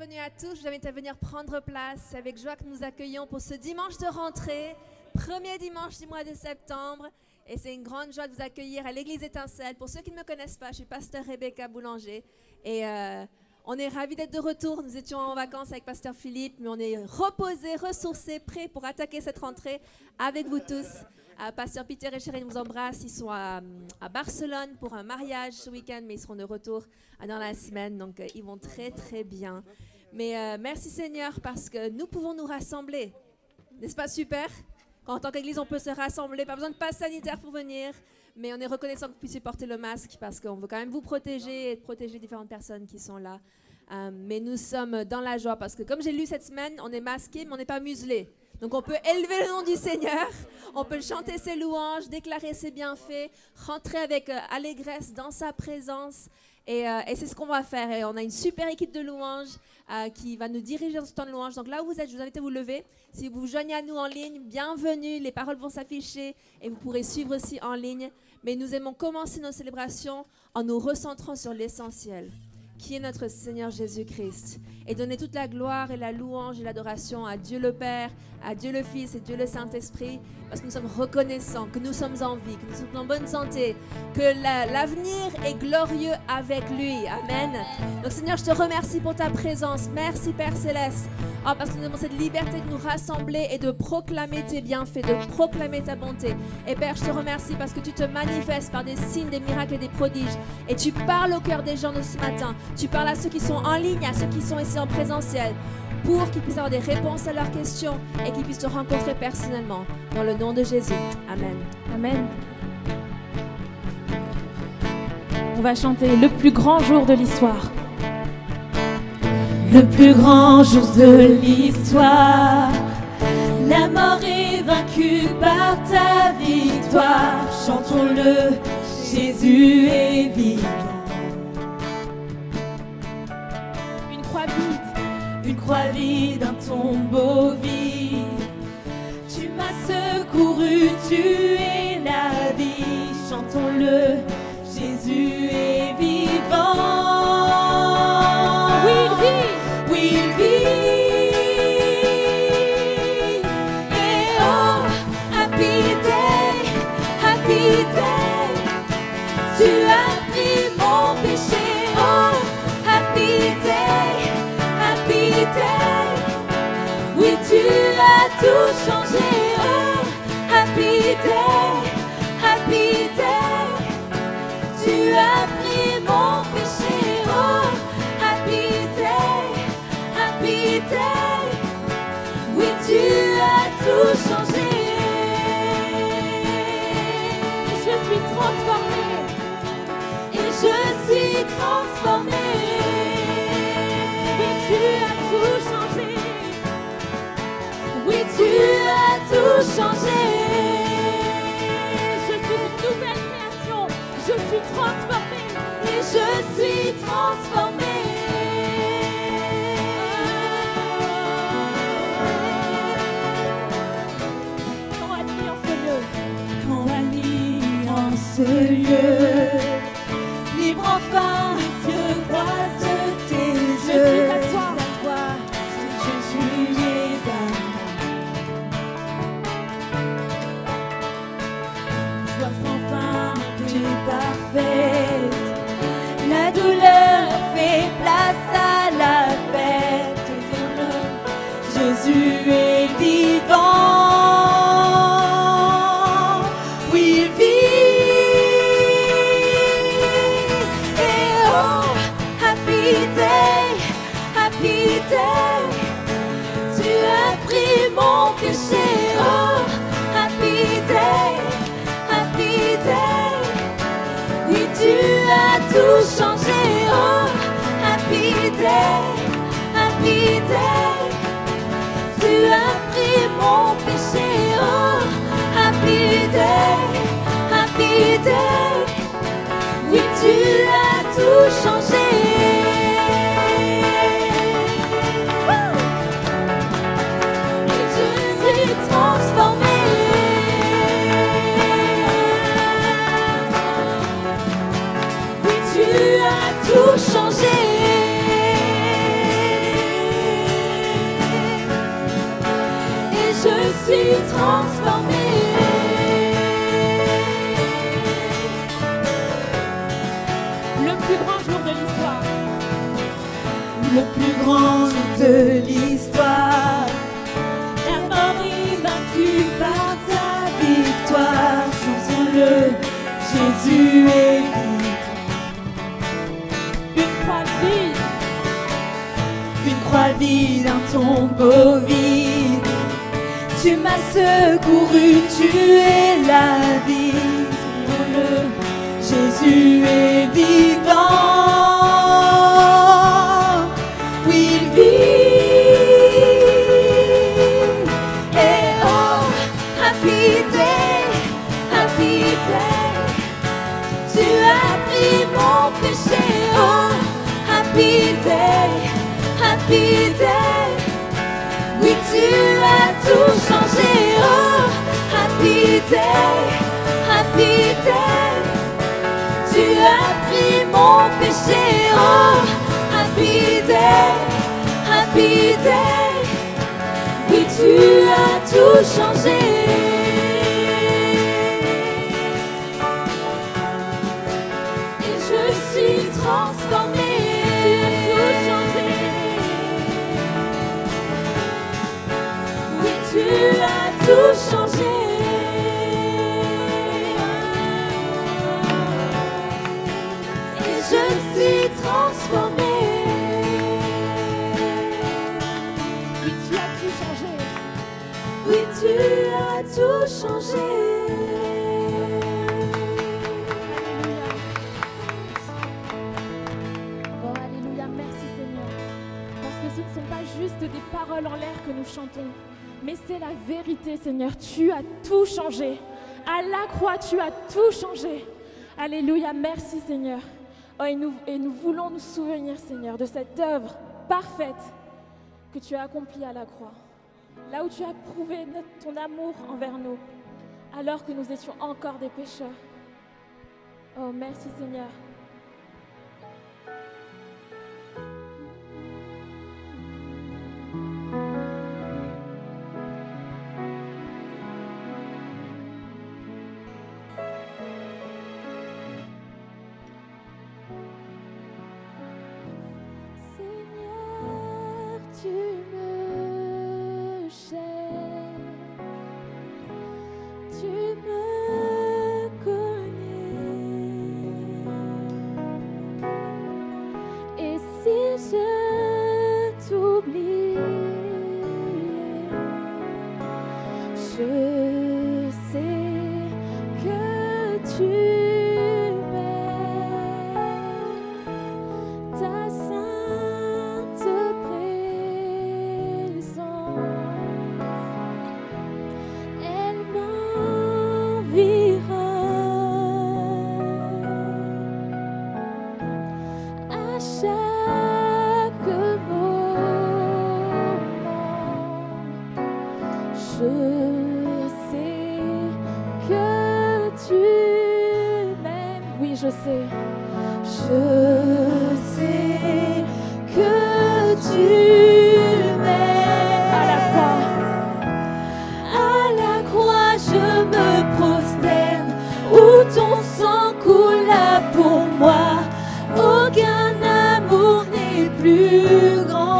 bienvenue à tous. Je vous invite à venir prendre place. C'est avec joie que nous accueillons pour ce dimanche de rentrée, premier dimanche du mois de septembre. Et c'est une grande joie de vous accueillir à l'église Étincelle. Pour ceux qui ne me connaissent pas, je suis pasteur Rebecca Boulanger. Et on est ravis d'être de retour. Nous étions en vacances avec pasteur Philippe, mais on est reposés, ressourcés, prêts pour attaquer cette rentrée avec vous tous. Pasteur Peter et Chérie vous embrassent. Ils sont à Barcelone pour un mariage ce week-end, mais ils seront de retour dans la semaine. Donc, ils vont très, très bien. Mais merci Seigneur parce que nous pouvons nous rassembler. N'est-ce pas super? Quand, en tant qu'Église, on peut se rassembler. Pas besoin de passe sanitaire pour venir. Mais on est reconnaissant que vous puissiez porter le masque parce qu'on veut quand même vous protéger et protéger différentes personnes qui sont là. Mais nous sommes dans la joie parce que, comme j'ai lu cette semaine, on est masqué, mais on n'est pas muselé. Donc on peut élever le nom du Seigneur, on peut chanter ses louanges, déclarer ses bienfaits, rentrer avec allégresse dans sa présence. Et c'est ce qu'on va faire. Et on a une super équipe de louanges qui va nous diriger dans ce temps de louange. Donc là où vous êtes, je vous invite à vous lever. Si vous vous joignez à nous en ligne, bienvenue. Les paroles vont s'afficher et vous pourrez suivre aussi en ligne. Mais nous aimons commencer nos célébrations en nous recentrant sur l'essentiel, qui est notre Seigneur Jésus-Christ, et donner toute la gloire et la louange et l'adoration à Dieu le Père, à Dieu le Fils et Dieu le Saint-Esprit, parce que nous sommes reconnaissants, que nous sommes en vie, que nous sommes en bonne santé, que l'avenir est glorieux avec lui. Amen. Donc Seigneur, je te remercie pour ta présence. Merci Père Céleste, parce que nous avons cette liberté de nous rassembler et de proclamer tes bienfaits, de proclamer ta bonté. Et Père, je te remercie parce que tu te manifestes par des signes, des miracles et des prodiges, et tu parles au cœur des gens de ce matin. Tu parles à ceux qui sont en ligne, à ceux qui sont ici en présentiel, pour qu'ils puissent avoir des réponses à leurs questions et qu'ils puissent te rencontrer personnellement. Dans le nom de Jésus. Amen. Amen. On va chanter le plus grand jour de l'histoire. Le plus grand jour de l'histoire. La mort est vaincue par ta victoire. Chantons-le, Jésus est vivant. Une croix vide, un tombeau vide. Tu m'as secouru, tu es la vie. Chantons-le, Jésus est vivant. Oui, il vit, oui, il vit. Et oh, happy day, tu as pris mon péché. Oh, happy day. Oui, tu as tout changé. Oh, happy day. Tu as pris mon péché. Oh, happy day. Oui, tu as tout changé. Je suis transformée. Et je suis transformée. Tu as tout changé. Oui, tu as tout changé. Je suis une nouvelle création. Je suis transformée. Et je suis transformée. Quand Annie en ce lieu, libre enfin, Dieu croise tes yeux. La douleur fait place à la fête. Jésus est vivant. Oui, il vit. Et oh, happy day. Tu as pris mon péché. Oh, happy day. Oui, tu as tout changé. Oh, happy day. Tu as pris mon péché. Oh, happy day. Oui, tu as tout changé. Et je suis transformée. Oui, tu as tout changé. suis transformée. Le plus grand jour de l'histoire. Le plus grand jour de l'histoire. La mort est vaincue par ta victoire. Chantons-le, Jésus est vivant. Une croix vide. Une croix vide, un tombeau vide. Tu m'as secouru, tu es la vie. Chantons-le, Jésus est vivant. Oui, il vit. Et oh, happy day, happy day. Tu as pris mon péché. Oh, happy day, happy day. Oui, tu as tout changé. Oh, happy day, happy day. Tu as pris mon péché. Oh, happy day, happy day. Oui, tu as tout changé. Et je suis transformée. Tu as tout changé. Oui, tu as tout changé. Et je suis transformée. Oui, tu as tout changé. Oui, tu as tout changé. Oh, alléluia, merci Seigneur. Parce que ce ne sont pas juste des paroles en l'air que nous chantons, mais c'est la vérité, Seigneur. Tu as tout changé. À la croix, tu as tout changé. Alléluia, merci Seigneur. Oh, et nous voulons nous souvenir, Seigneur, de cette œuvre parfaite que tu as accomplie à la croix. Là où tu as prouvé ton amour envers nous, alors que nous étions encore des pécheurs. Oh, merci Seigneur. Seigneur, tu me cherches, tu me connais. Et si je t'oublie, je sais que tu m'aimes. Ta sainte présence, elle m'environne à chaque moment. Je sais que tu m'aimes. Oui, je sais. Je sais que tu m'aimes. À la croix, je me prosterne, où ton sang coula pour moi. Aucun amour n'est plus grand.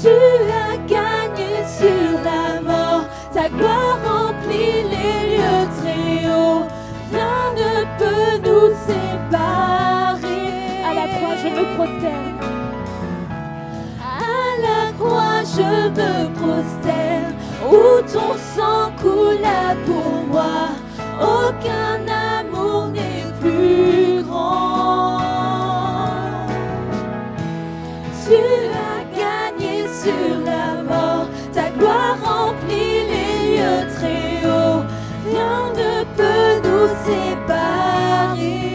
Tu as gagné sur la mort, ta gloire remplit les lieux très hauts. Rien ne peut nous séparer. À la croix, je me prosterne. À la croix, je me prosterne, où ton sang coula pour moi. Aucun amour n'est plus grand. Tu as gagné sur la mort, ta gloire remplit les lieux très hauts. Rien ne peut nous séparer.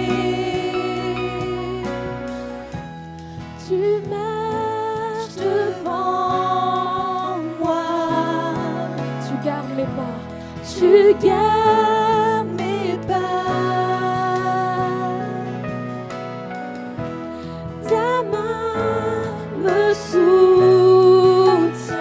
Tu marches devant moi, tu gardes mes pas, tu gardes mes pas. Ta main me soutient.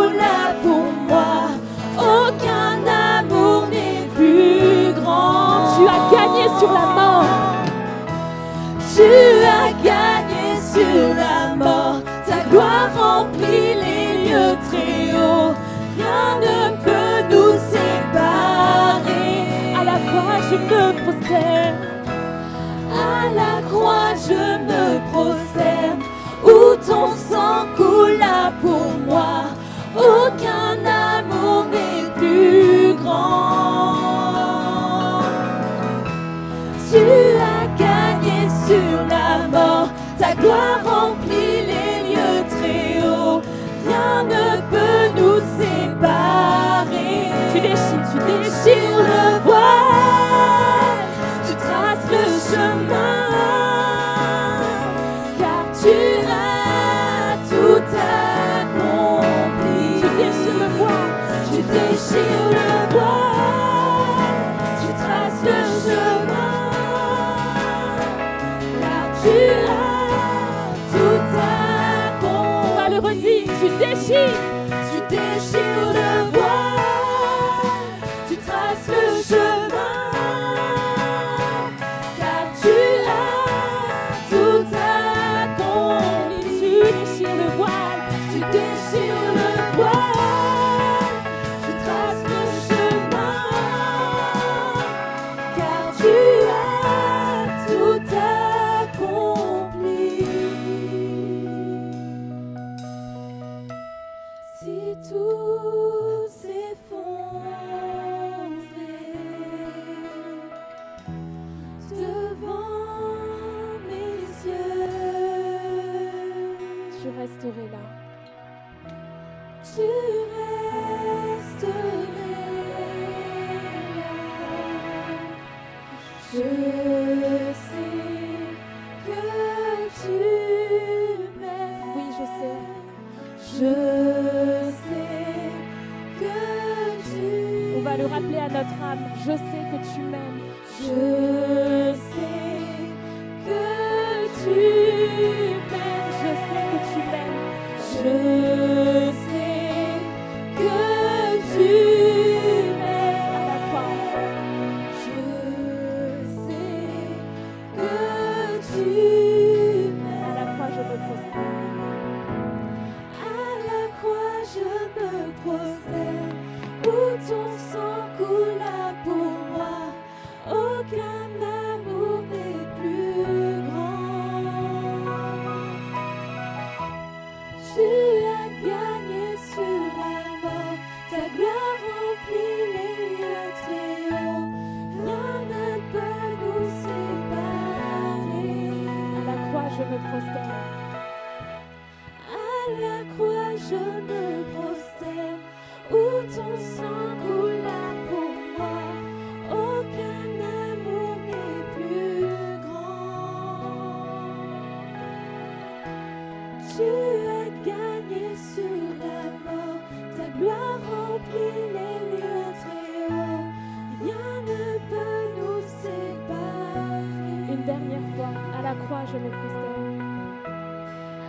coula pour moi. Aucun amour n'est plus grand. Tu as gagné sur la mort. Tu as gagné sur la mort. Ta gloire remplit les lieux très hauts. Rien ne peut nous séparer. À la croix je me prosterne. À la croix je me prosterne. Où ton sang coula pour moi. Aucun amour n'est plus grand. Tu as gagné sur la mort. Ta gloire remplit les lieux très hauts. Rien ne peut nous séparer. Tu déchires le voile. Tu traces le chemin. Car tu as tout accompli. Tu déchires le voile. Tu déchires le voile. Tu traces le chemin. Car tu as tout accompli. On va le redire. Tu déchires le voile. Tu traces le chemin. Car tu as tout accompli. Tu déchires le voile. Tu déchires le voile. Tu traces le chemin. Car tu as tout accompli. Si tout s'effondrait devant mes yeux, tu resterais là. Tu resterais là. Je sais que tu m'aimes. Oui, je sais. Je sais que tu. On va le rappeler à notre âme. Je sais que tu m'aimes. Je sais que tu m'aimes. Je sais que tu m'aimes. Je sais que tu m'aimes. À la croix. Je sais que tu m'aimes. À la croix, je me prosterne. À la croix, je me prosterne. Où ton sang coula pour moi. Aucun amour n'est plus grand. Tu as gagné sur la mort. Ta gloire remplit les lieux très hauts. Rien ne peut nous séparer. À la croix, je me prosterne. À la croix, je me prosterne. Où ton sang coula pour moi. Aucun amour n'est plus grand. Tu as gagné sur la mort. Ta gloire remplit les lieux très hauts. Rien ne peut nous séparer. Une dernière fois, à la croix, je me prosterne.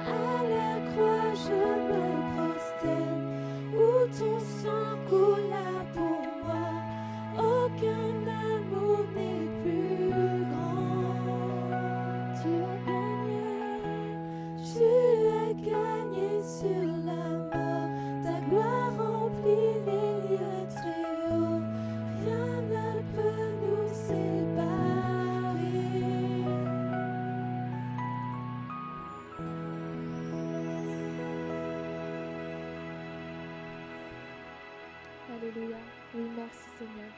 À la croix, je me prosterne. Où ton sang coula pour moi. Aucun amour n'est plus grand. Tu as gagné sur la mort. Ta gloire remplit les lieux très hauts. Rien ne peut nous séparer. Alléluia. Oui, merci Seigneur.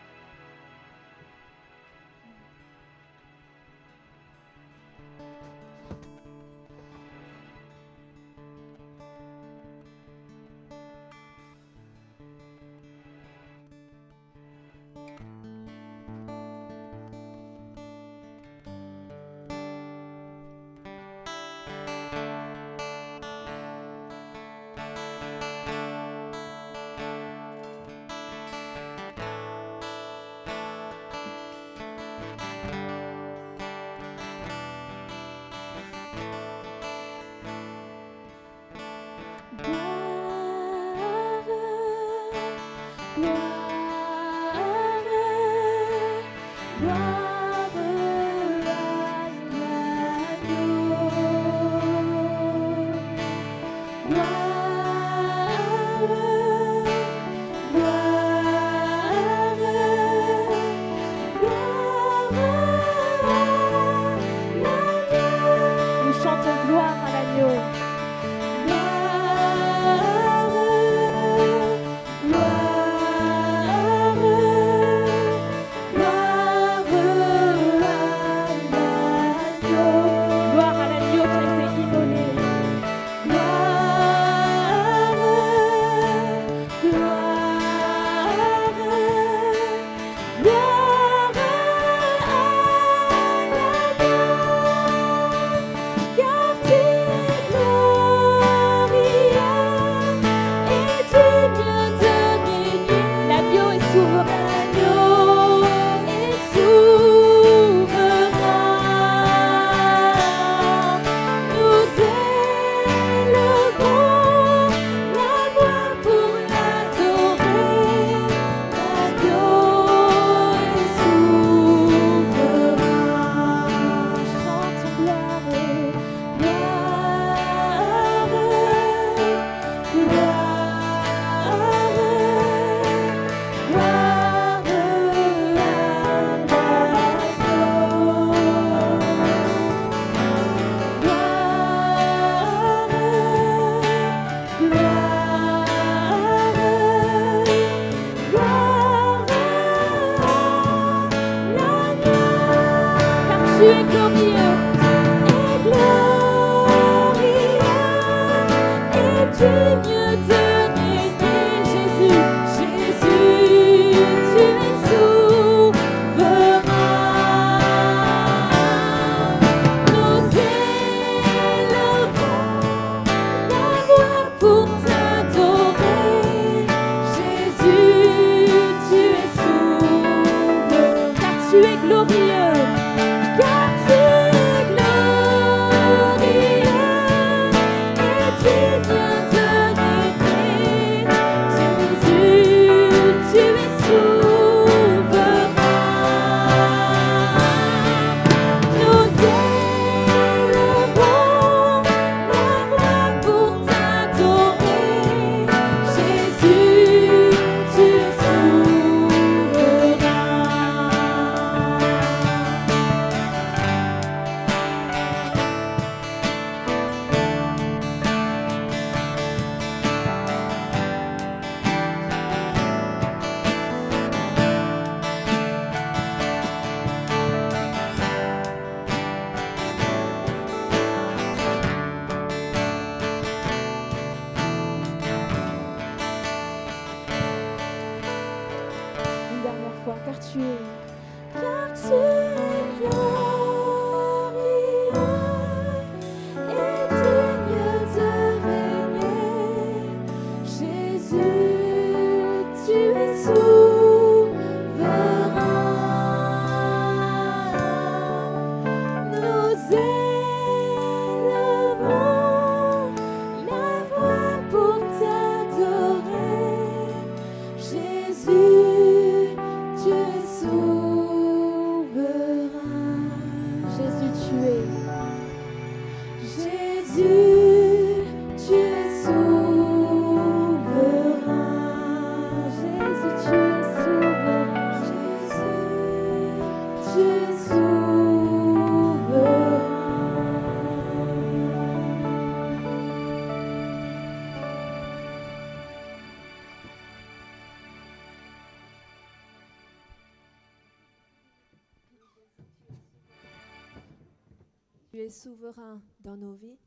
Tu es souverain dans nos vies,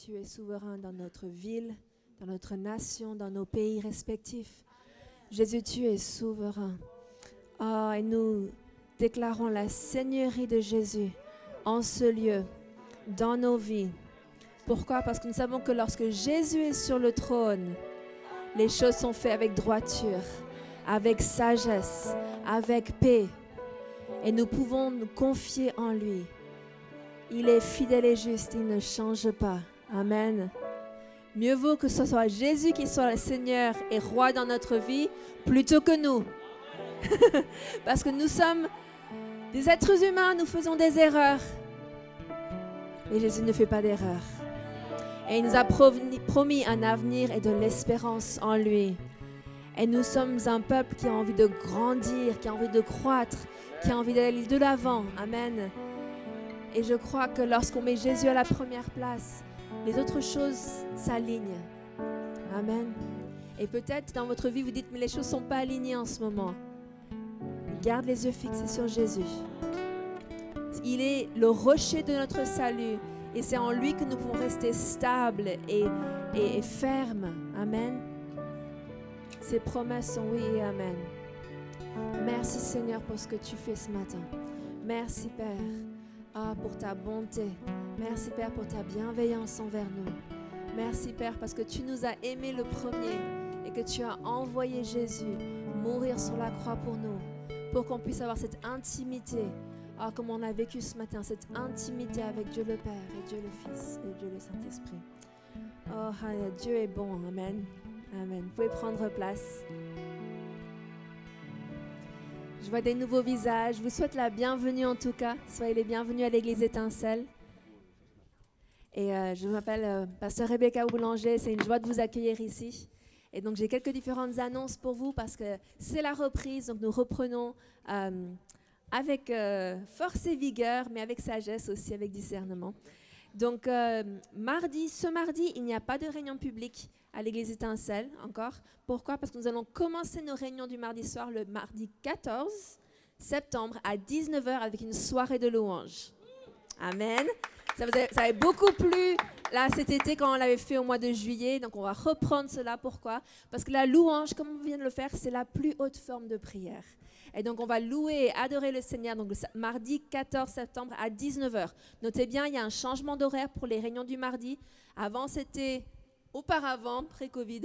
tu es souverain dans notre ville, dans notre nation, dans nos pays respectifs. Jésus, tu es souverain. Oh, et nous déclarons la seigneurie de Jésus en ce lieu, dans nos vies. Pourquoi? Parce que nous savons que lorsque Jésus est sur le trône, les choses sont faites avec droiture, avec sagesse, avec paix. Et nous pouvons nous confier en lui. Il est fidèle et juste, il ne change pas. Amen. Mieux vaut que ce soit Jésus qui soit le Seigneur et roi dans notre vie plutôt que nous. Parce que nous sommes des êtres humains, nous faisons des erreurs. Mais Jésus ne fait pas d'erreur. Et il nous a promis un avenir et de l'espérance en lui. Et nous sommes un peuple qui a envie de grandir, qui a envie de croître, qui a envie d'aller de l'avant. Amen. Et je crois que lorsqu'on met Jésus à la première place, les autres choses s'alignent. Amen. Et peut-être dans votre vie, vous dites, mais les choses ne sont pas alignées en ce moment. Garde les yeux fixés sur Jésus. Il est le rocher de notre salut. Et c'est en lui que nous pouvons rester stables et fermes. Amen. Ses promesses sont oui et amen. Merci Seigneur pour ce que tu fais ce matin. Merci Père pour ta bonté. Merci Père pour ta bienveillance envers nous. Merci Père parce que tu nous as aimés le premier et que tu as envoyé Jésus mourir sur la croix pour nous, pour qu'on puisse avoir cette intimité, comme on a vécu ce matin, cette intimité avec Dieu le Père et Dieu le Fils et Dieu le Saint-Esprit. Oh, Dieu est bon, amen. Amen. Vous pouvez prendre place. Je vois des nouveaux visages. Je vous souhaite la bienvenue en tout cas. Soyez les bienvenus à l'église Étincelle. Et je m'appelle Pasteur Rebecca Boulanger. C'est une joie de vous accueillir ici. Et donc j'ai quelques différentes annonces pour vous parce que c'est la reprise. Donc nous reprenons avec force et vigueur, mais avec sagesse aussi, avec discernement. Donc ce mardi, il n'y a pas de réunion publique à l'église Étincelle encore. Pourquoi? Parce que nous allons commencer nos réunions du mardi soir le mardi 14 septembre à 19h avec une soirée de louanges. Amen. Ça avait beaucoup plu là cet été quand on l'avait fait au mois de juillet. Donc on va reprendre cela. Pourquoi? Parce que la louange, comme on vient de le faire, c'est la plus haute forme de prière. Et donc on va louer et adorer le Seigneur donc le mardi 14 septembre à 19h. Notez bien, il y a un changement d'horaire pour les réunions du mardi. Auparavant, pré-Covid,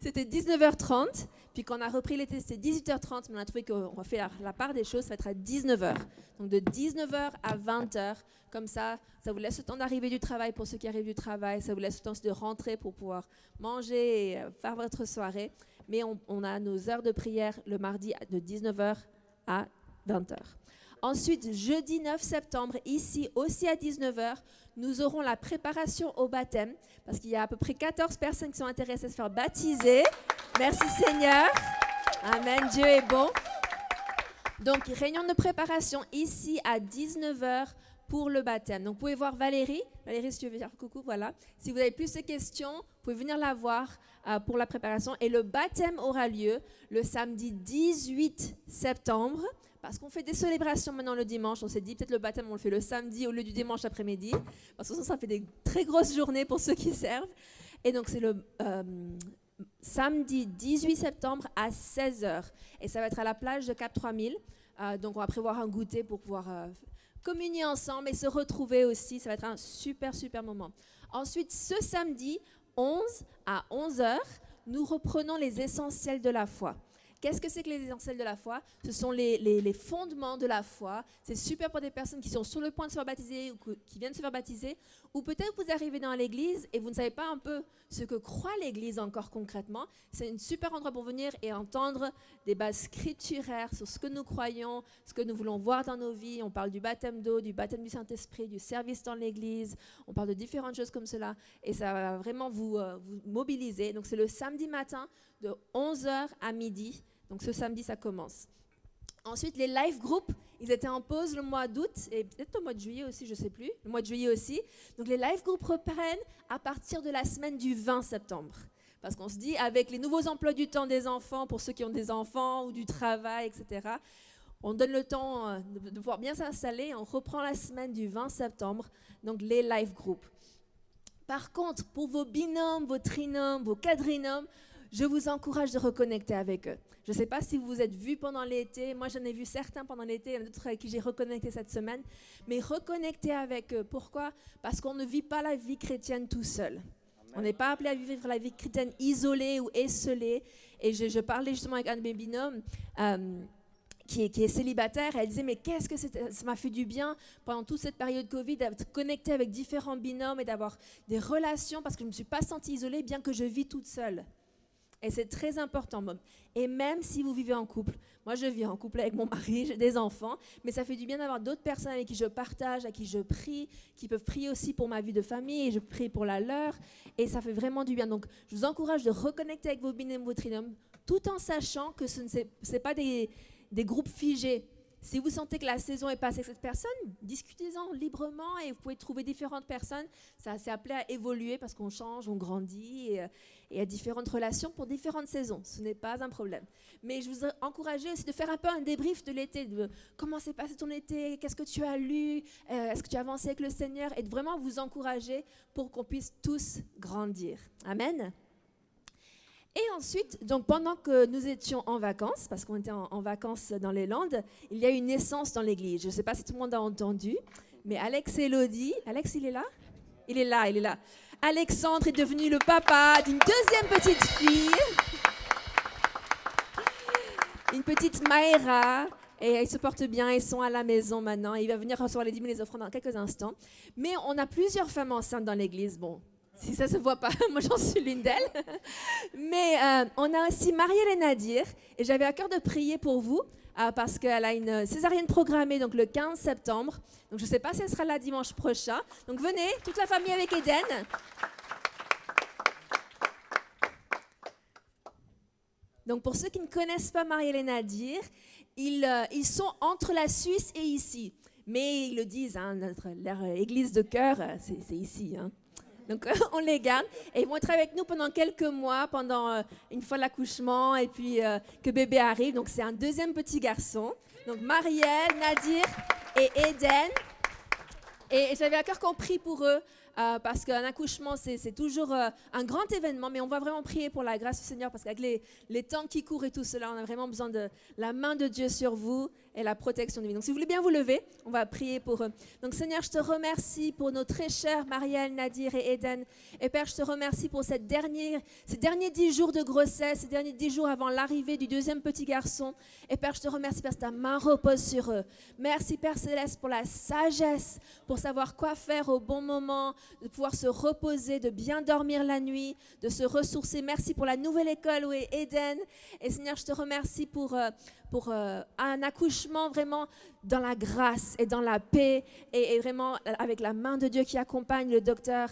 c'était 19h30. Puis quand on a repris l'été, c'était 18h30. Mais on a trouvé qu'on va faire la part des choses, ça va être à 19h. Donc de 19h à 20h. Comme ça vous laisse le temps d'arriver du travail pour ceux qui arrivent du travail. Ça vous laisse le temps de rentrer pour pouvoir manger et faire votre soirée. Mais on a nos heures de prière le mardi de 19h à 20h. Ensuite, jeudi 9 septembre, ici aussi à 19h, nous aurons la préparation au baptême, parce qu'il y a à peu près 14 personnes qui sont intéressées à se faire baptiser. Merci Seigneur. Amen, Dieu est bon. Donc, réunion de préparation ici à 19h pour le baptême. Donc, vous pouvez voir Valérie. Valérie, si tu veux dire coucou, voilà. Si vous avez plus de questions, vous pouvez venir la voir pour la préparation. Et le baptême aura lieu le samedi 18 septembre. Parce qu'on fait des célébrations maintenant le dimanche, on s'est dit peut-être le baptême on le fait le samedi au lieu du dimanche après-midi. Parce que ça fait des très grosses journées pour ceux qui servent. Et donc c'est le samedi 18 septembre à 16h. Et ça va être à la plage de Cap 3000. Donc on va prévoir un goûter pour pouvoir communier ensemble et se retrouver aussi. Ça va être un super, super moment. Ensuite, ce samedi 11 à 11h, nous reprenons les essentiels de la foi. Qu'est-ce que c'est que les essentiels de la foi? Ce sont les fondements de la foi. C'est super pour des personnes qui sont sur le point de se faire baptiser ou qui viennent de se faire baptiser. Ou peut-être vous arrivez dans l'église et vous ne savez pas un peu ce que croit l'église encore concrètement. C'est un super endroit pour venir et entendre des bases scripturaires sur ce que nous croyons, ce que nous voulons voir dans nos vies. On parle du baptême d'eau, du baptême du Saint-Esprit, du service dans l'église. On parle de différentes choses comme cela et ça va vraiment vous mobiliser. Donc c'est le samedi matin de 11h à midi. Donc ce samedi, ça commence. Ensuite, les live groups, ils étaient en pause le mois d'août et peut-être au mois de juillet aussi, je ne sais plus. Le mois de juillet aussi. Donc les live groups reprennent à partir de la semaine du 20 septembre. Parce qu'on se dit, avec les nouveaux emplois du temps des enfants, pour ceux qui ont des enfants ou du travail, etc., on donne le temps de pouvoir bien s'installer. On reprend la semaine du 20 septembre, donc les live groups. Par contre, pour vos binômes, vos trinômes, vos quadrinômes, je vous encourage de reconnecter avec eux. Je ne sais pas si vous vous êtes vus pendant l'été. Moi, j'en ai vu certains pendant l'été. Il y en a d'autres avec qui j'ai reconnecté cette semaine. Mais reconnecter avec eux. Pourquoi? Parce qu'on ne vit pas la vie chrétienne tout seul. Amen. On n'est pas appelé à vivre la vie chrétienne isolée ou esselée. Et je parlais justement avec un de mes binômes. qui est célibataire, et elle disait mais qu'est-ce que ça m'a fait du bien pendant toute cette période Covid d'être connectée avec différents binômes et d'avoir des relations parce que je ne me suis pas sentie isolée bien que je vis toute seule. Et c'est très important. Et même si vous vivez en couple, moi je vis en couple avec mon mari, j'ai des enfants, mais ça fait du bien d'avoir d'autres personnes avec qui je partage, à qui je prie, qui peuvent prier aussi pour ma vie de famille, et je prie pour la leur, et ça fait vraiment du bien. Donc je vous encourage de reconnecter avec vos binômes, vos trinômes, tout en sachant que ce n'est pas des groupes figés. Si vous sentez que la saison est passée avec cette personne, discutez-en librement et vous pouvez trouver différentes personnes. Ça c'est appelé à évoluer parce qu'on change, on grandit et il y a différentes relations pour différentes saisons. Ce n'est pas un problème. Mais je vous encourage aussi de faire un peu un débrief de l'été. De comment s'est passé ton été? Qu'est-ce que tu as lu? Est-ce que tu as avancé avec le Seigneur? Et de vraiment vous encourager pour qu'on puisse tous grandir. Amen. Et ensuite, donc pendant que nous étions en vacances, parce qu'on était en vacances dans les Landes, il y a eu une naissance dans l'église. Je ne sais pas si tout le monde a entendu, mais Alex et Elodie... Alex, il est là? Il est là, il est là. Alexandre est devenu le papa d'une deuxième petite fille, une petite Maëra, et ils se portent bien, ils sont à la maison maintenant. Il va venir recevoir les dîmes et les offrandes dans quelques instants. Mais on a plusieurs femmes enceintes dans l'église, bon... Si ça ne se voit pas, moi j'en suis l'une d'elles. Mais on a aussi Marielle et Nadir. Et j'avais à cœur de prier pour vous parce qu'elle a une césarienne programmée donc le 15 septembre. Donc je ne sais pas si elle sera là dimanche prochain. Donc venez, toute la famille avec Eden. Donc pour ceux qui ne connaissent pas Marielle et Nadir, ils sont entre la Suisse et ici. Mais ils le disent, hein, leur église de cœur, c'est ici, hein. Donc, on les garde. Et ils vont être avec nous pendant quelques mois, pendant une fois l'accouchement et puis que bébé arrive. Donc, c'est un deuxième petit garçon. Donc, Marielle, Nadir et Eden. Et j'avais à cœur qu'on prie pour eux parce qu'un accouchement, c'est toujours un grand événement. Mais on va vraiment prier pour la grâce du Seigneur parce qu'avec les temps qui courent et tout cela, on a vraiment besoin de la main de Dieu sur vous et la protection de vie. Donc, si vous voulez bien vous lever, on va prier pour eux. Donc, Seigneur, je te remercie pour nos très chers Marielle, Nadir et Eden. Et Père, je te remercie pour ces derniers 10 jours de grossesse, ces derniers 10 jours avant l'arrivée du deuxième petit garçon. Et Père, je te remercie parce que ta main repose sur eux. Merci, Père Céleste, pour la sagesse, pour savoir quoi faire au bon moment, de pouvoir se reposer, de bien dormir la nuit, de se ressourcer. Merci pour la nouvelle école où est Eden. Et Seigneur, je te remercie pour un accouchement vraiment dans la grâce et dans la paix et vraiment avec la main de Dieu qui accompagne le docteur.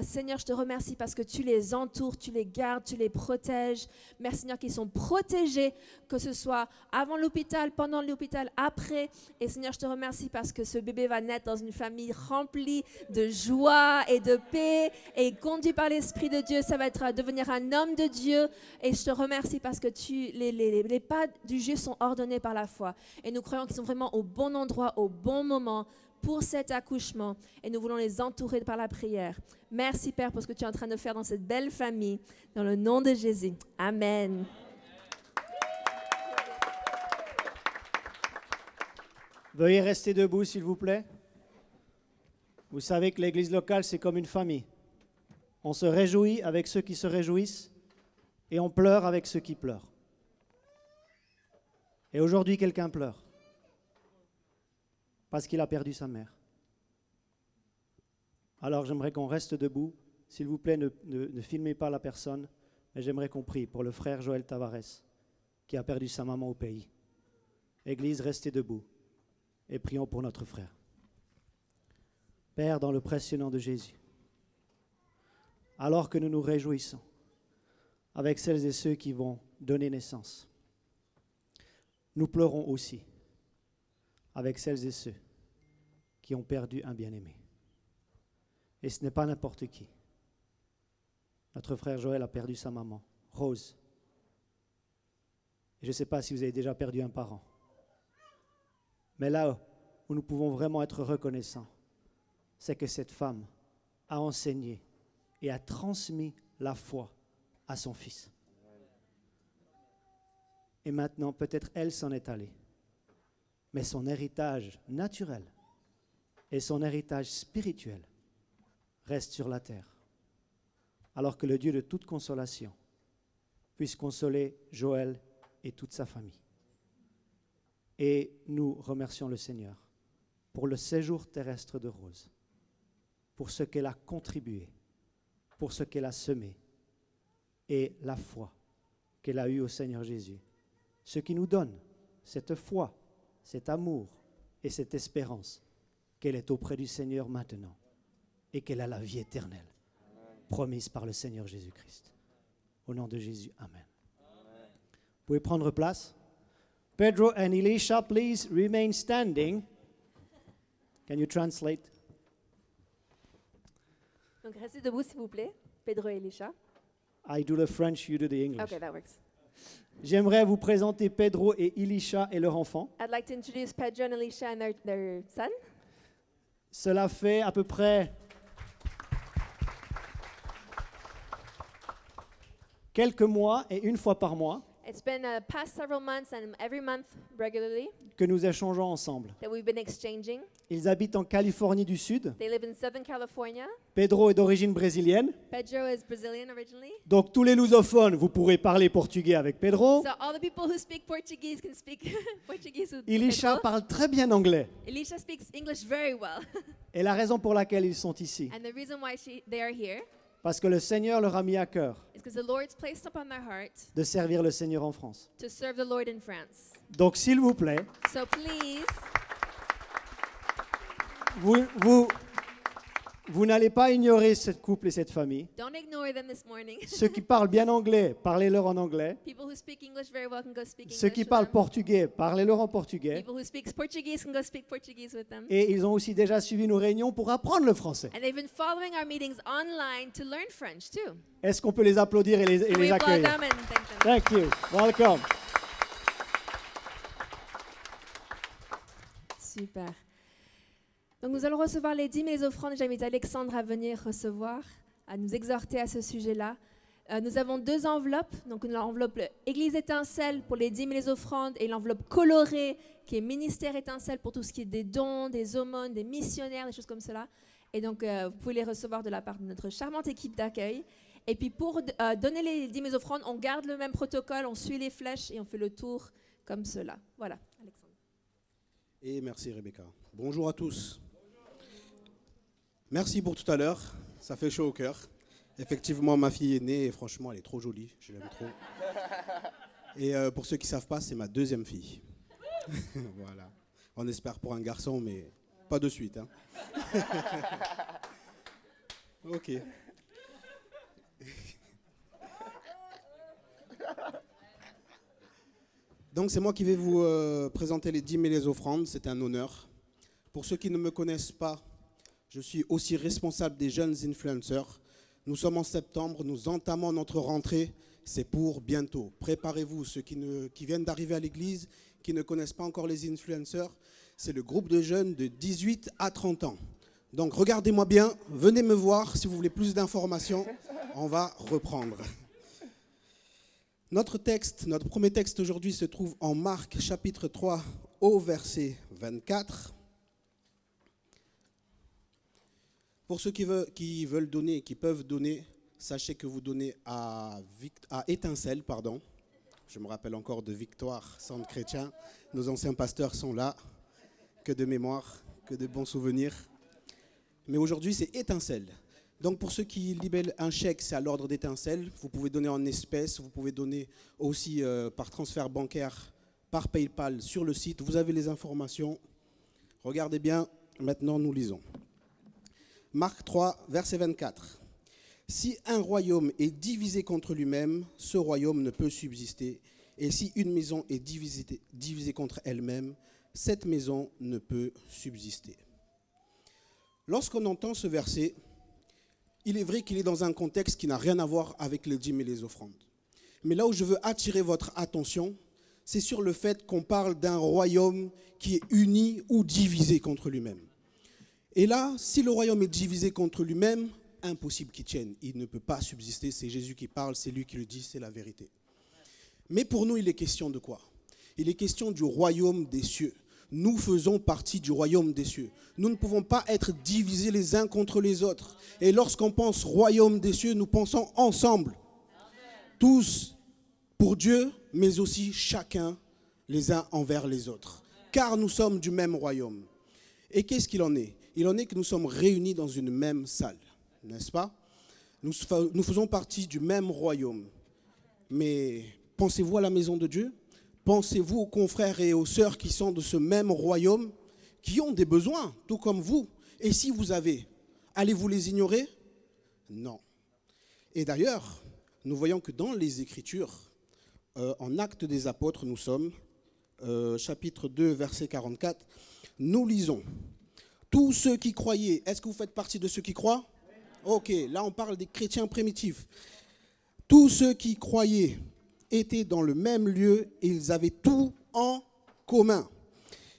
Seigneur, je te remercie parce que tu les entoures, tu les gardes, tu les protèges. Merci Seigneur qu'ils sont protégés, que ce soit avant l'hôpital, pendant l'hôpital, après. Et Seigneur, je te remercie parce que ce bébé va naître dans une famille remplie de joie et de paix et conduit par l'Esprit de Dieu. Ça va devenir un homme de Dieu. Et je te remercie parce que les pas du juste sont ordonnés par la foi. Et nous croyons qu'ils sont vraiment au bon endroit, au bon moment pour cet accouchement. Et nous voulons les entourer par la prière. Merci Père pour ce que tu es en train de faire dans cette belle famille. Dans le nom de Jésus. Amen. Veuillez rester debout s'il vous plaît. Vous savez que l'église locale c'est comme une famille. On se réjouit avec ceux qui se réjouissent et on pleure avec ceux qui pleurent. Et aujourd'hui, quelqu'un pleure parce qu'il a perdu sa mère. Alors j'aimerais qu'on reste debout. S'il vous plaît, ne filmez pas la personne, mais j'aimerais qu'on prie pour le frère Joël Tavares qui a perdu sa maman au pays. Église, restez debout et prions pour notre frère. Père, dans le précieux nom de Jésus, alors que nous nous réjouissons avec celles et ceux qui vont donner naissance, nous pleurons aussi avec celles et ceux qui ont perdu un bien-aimé. Et ce n'est pas n'importe qui. Notre frère Joël a perdu sa maman, Rose. Et je ne sais pas si vous avez déjà perdu un parent. Mais là où nous pouvons vraiment être reconnaissants, c'est que cette femme a enseigné et a transmis la foi à son fils. Et maintenant, peut-être elle s'en est allée. Mais son héritage naturel et son héritage spirituel restent sur la terre. Alors que le Dieu de toute consolation puisse consoler Joël et toute sa famille. Et nous remercions le Seigneur pour le séjour terrestre de Rose, pour ce qu'elle a contribué, pour ce qu'elle a semé et la foi qu'elle a eue au Seigneur Jésus. Ce qui nous donne cette foi, cet amour et cette espérance qu'elle est auprès du Seigneur maintenant et qu'elle a la vie éternelle promise par le Seigneur Jésus-Christ. Au nom de Jésus, Amen. Vous pouvez prendre place. Pedro and Elisha, please remain standing. Can you translate? Donc restez debout s'il vous plaît, Pedro et Elisha. I do the French, you do the English. Okay, that works. J'aimerais vous présenter Pedro et Elisha et leur enfant. I'd like to introduce Pedro and Elisha and their son. Cela fait à peu près quelques mois et une fois par mois It's been past several months and every month regularly que nous échangeons ensemble. that we've been exchanging. Ils habitent en Californie du Sud. They live in Southern California. Pedro est d'origine brésilienne. Pedro is Brazilian originally. Donc tous les lusophones, vous pourrez parler portugais avec Pedro. So all the people who speak Portuguese can speak Portuguese with Elisha Pedro. parle très bien anglais. Elisha speaks English very well. Et la raison pour laquelle ils sont ici, And the reason why they are here parce que le Seigneur leur a mis à cœur is because the Lord's placed upon their heart de servir le Seigneur en France. to serve the Lord in France. Donc s'il vous plaît, So please, vous n'allez pas ignorer ce couple et cette famille. don't ignore them this morning. Ceux qui parlent bien anglais, parlez-leur en anglais. People who speak English very well can go speak Ceux English qui with parlent them. portugais, parlez-leur en portugais. People who speak Portuguese can go speak Portuguese with them. Et ils ont aussi déjà suivi nos réunions pour apprendre le français. And they've been following our meetings online to learn French too. Est-ce qu'on peut les applaudir et Can we les applaud accueillir? them and thank them? Thank you. Welcome. Super. Donc nous allons recevoir les dîmes et les offrandes. J'invite Alexandre à venir recevoir, à nous exhorter à ce sujet-là. Nous avons deux enveloppes. Donc l'enveloppe Église étincelle pour les dîmes et les offrandes et l'enveloppe colorée qui est ministère étincelle pour tout ce qui est des dons, des aumônes, des missionnaires, des choses comme cela. Et donc vous pouvez les recevoir de la part de notre charmante équipe d'accueil. Et puis pour donner les dîmes et les offrandes, on garde le même protocole, on suit les flèches et on fait le tour comme cela. Voilà, Alexandre. Et merci Rebecca. Bonjour à tous. Merci pour tout à l'heure, ça fait chaud au cœur. Effectivement, ma fille est née et franchement, elle est trop jolie, je l'aime trop. Et pour ceux qui ne savent pas, c'est ma deuxième fille. Voilà. On espère pour un garçon, mais pas de suite. Hein. Ok. Donc c'est moi qui vais vous présenter les dîmes et les offrandes, c'est un honneur. Pour ceux qui ne me connaissent pas, je suis aussi responsable des jeunes influenceurs. Nous sommes en septembre, nous entamons notre rentrée, c'est pour bientôt. Préparez-vous, ceux qui viennent d'arriver à l'église, qui ne connaissent pas encore les influenceurs, c'est le groupe de jeunes de 18 à 30 ans. Donc regardez-moi bien, venez me voir si vous voulez plus d'informations, on va reprendre. Notre premier texte aujourd'hui se trouve en Marc chapitre 3 au verset 24. Pour ceux qui veulent donner, qui peuvent donner, sachez que vous donnez à Étincelle, pardon. Je me rappelle encore de Victoire, Centre Chrétien. Nos anciens pasteurs sont là. Que de mémoire, que de bons souvenirs. Mais aujourd'hui, c'est Étincelle. Donc pour ceux qui libellent un chèque, c'est à l'ordre d'Étincelle. Vous pouvez donner en espèces, vous pouvez donner aussi par transfert bancaire, par PayPal sur le site. Vous avez les informations. Regardez bien, maintenant nous lisons. Marc 3, verset 24. Si un royaume est divisé contre lui-même, ce royaume ne peut subsister. Et si une maison est divisée contre elle-même, cette maison ne peut subsister. Lorsqu'on entend ce verset, il est vrai qu'il est dans un contexte qui n'a rien à voir avec les dîmes et les offrandes. Mais là où je veux attirer votre attention, c'est sur le fait qu'on parle d'un royaume qui est uni ou divisé contre lui-même. Et là, si le royaume est divisé contre lui-même, impossible qu'il tienne. Il ne peut pas subsister. C'est Jésus qui parle, c'est lui qui le dit, c'est la vérité. Mais pour nous, il est question de quoi? Il est question du royaume des cieux. Nous faisons partie du royaume des cieux. Nous ne pouvons pas être divisés les uns contre les autres. Et lorsqu'on pense royaume des cieux, nous pensons ensemble. Tous pour Dieu, mais aussi chacun les uns envers les autres. car nous sommes du même royaume. Et qu'est-ce qu'il en est? Il en est que nous sommes réunis dans une même salle, n'est-ce pas? Nous faisons partie du même royaume. Mais pensez-vous à la maison de Dieu? Pensez-vous aux confrères et aux sœurs qui sont de ce même royaume, qui ont des besoins, tout comme vous? Et si vous avez, allez-vous les ignorer? Non. Et d'ailleurs, nous voyons que dans les Écritures, en Actes des Apôtres, nous sommes, chapitre 2, verset 44, nous lisons. Tous ceux qui croyaient, est-ce que vous faites partie de ceux qui croient? Ok, là on parle des chrétiens primitifs. Tous ceux qui croyaient étaient dans le même lieu et ils avaient tout en commun.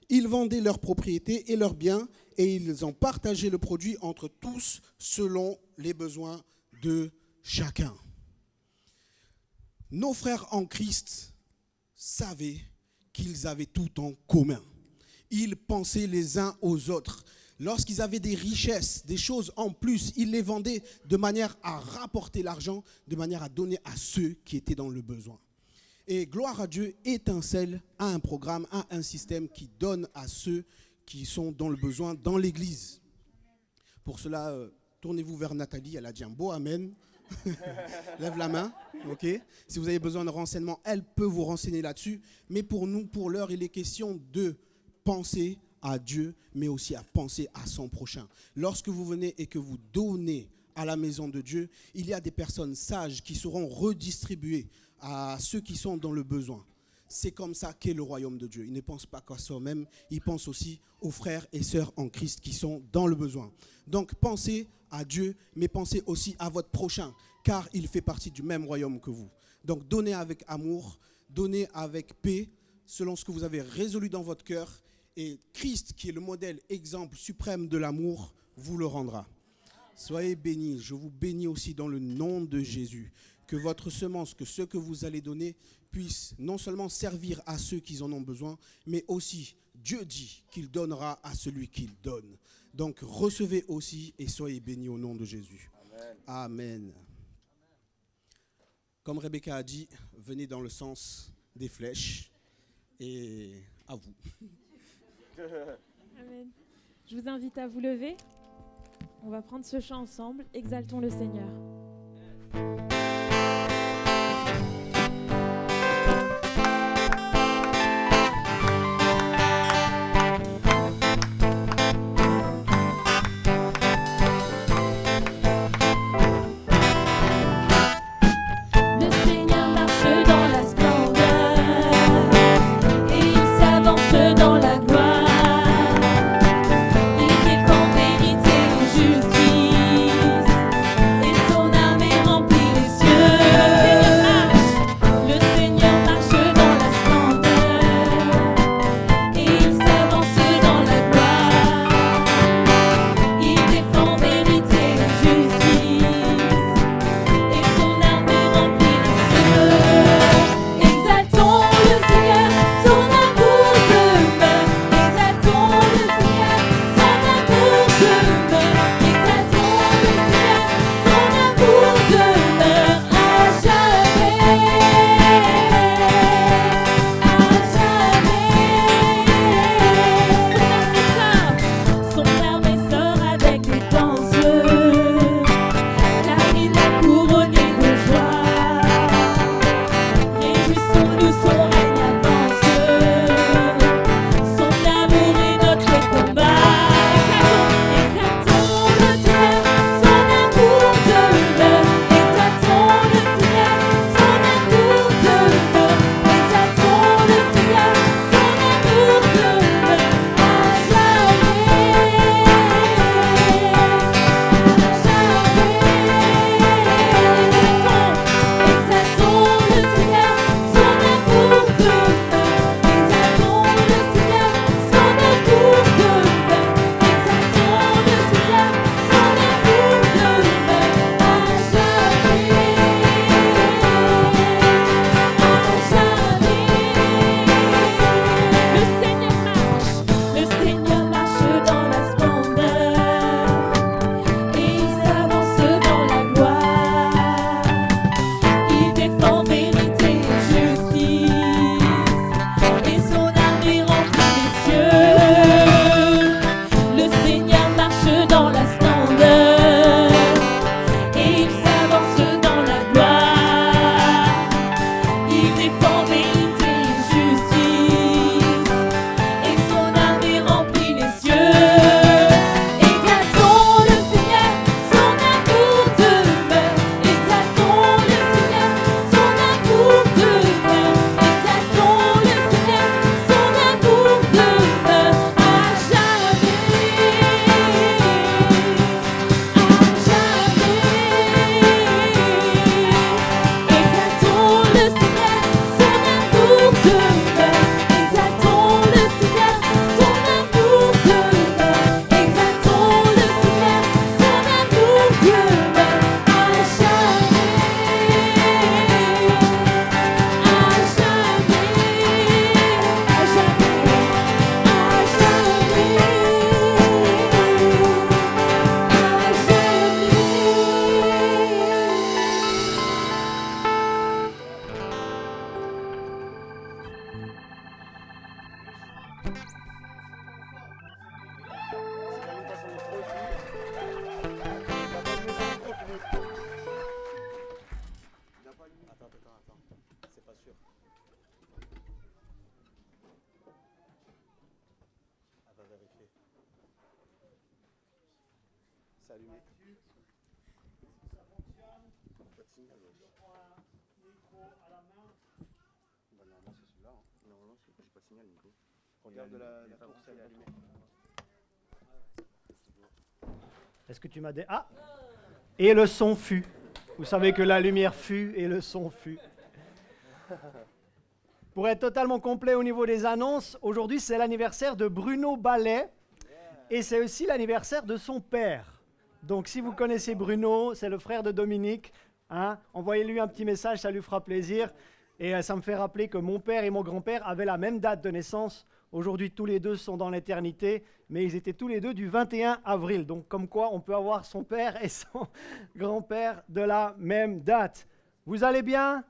Ils vendaient leurs propriétés et leurs biens et ils en partageaient le produit entre tous selon les besoins de chacun. Nos frères en Christ savaient qu'ils avaient tout en commun. Ils pensaient les uns aux autres. Lorsqu'ils avaient des richesses, des choses en plus, ils les vendaient de manière à rapporter l'argent, de manière à donner à ceux qui étaient dans le besoin. Et gloire à Dieu, Étincelle a un programme, a un système qui donne à ceux qui sont dans le besoin dans l'église. Pour cela, tournez-vous vers Nathalie, elle a dit un beau amen. Lève la main, ok. Si vous avez besoin de renseignements, elle peut vous renseigner là-dessus. Mais pour nous, pour l'heure, il est question de penser à Dieu, mais aussi à penser à son prochain. Lorsque vous venez et que vous donnez à la maison de Dieu, il y a des personnes sages qui seront redistribuées à ceux qui sont dans le besoin. C'est comme ça qu'est le royaume de Dieu. Il ne pense pas qu'à soi-même, il pense aussi aux frères et sœurs en Christ qui sont dans le besoin. Donc pensez à Dieu, mais pensez aussi à votre prochain, car il fait partie du même royaume que vous. Donc donnez avec amour, donnez avec paix, selon ce que vous avez résolu dans votre cœur. Et Christ, qui est le modèle, exemple suprême de l'amour, vous le rendra. Soyez bénis. Je vous bénis aussi dans le nom de Jésus. Que votre semence, que ce que vous allez donner, puisse non seulement servir à ceux qui en ont besoin, mais aussi, Dieu dit qu'il donnera à celui qu'il donne. Donc recevez aussi et soyez bénis au nom de Jésus. Amen. Amen. Comme Rebecca a dit, venez dans le sens des flèches et à vous. Amen. Je vous invite à vous lever. On va prendre ce chant ensemble. Exaltons le Seigneur. Son Attends. C'est pas sûr. Elle va vérifier. C'est allumé. Pas de signal. Bah, normalement, c'est celui-là. Hein. Normalement, j'ai pas de signal, Nico. Regarde la tour, c'est allumé. Est-ce que tu m'as dit... Ah! Et le son fut. Vous savez que la lumière fut et le son fut. Pour être totalement complet au niveau des annonces, aujourd'hui c'est l'anniversaire de Bruno Ballet et c'est aussi l'anniversaire de son père. Donc si vous connaissez Bruno, c'est le frère de Dominique, hein, envoyez-lui un petit message, ça lui fera plaisir. Et ça me fait rappeler que mon père et mon grand-père avaient la même date de naissance. Aujourd'hui, tous les deux sont dans l'éternité, mais ils étaient tous les deux du 21 avril. Donc, comme quoi, on peut avoir son père et son grand-père de la même date. Vous allez bien?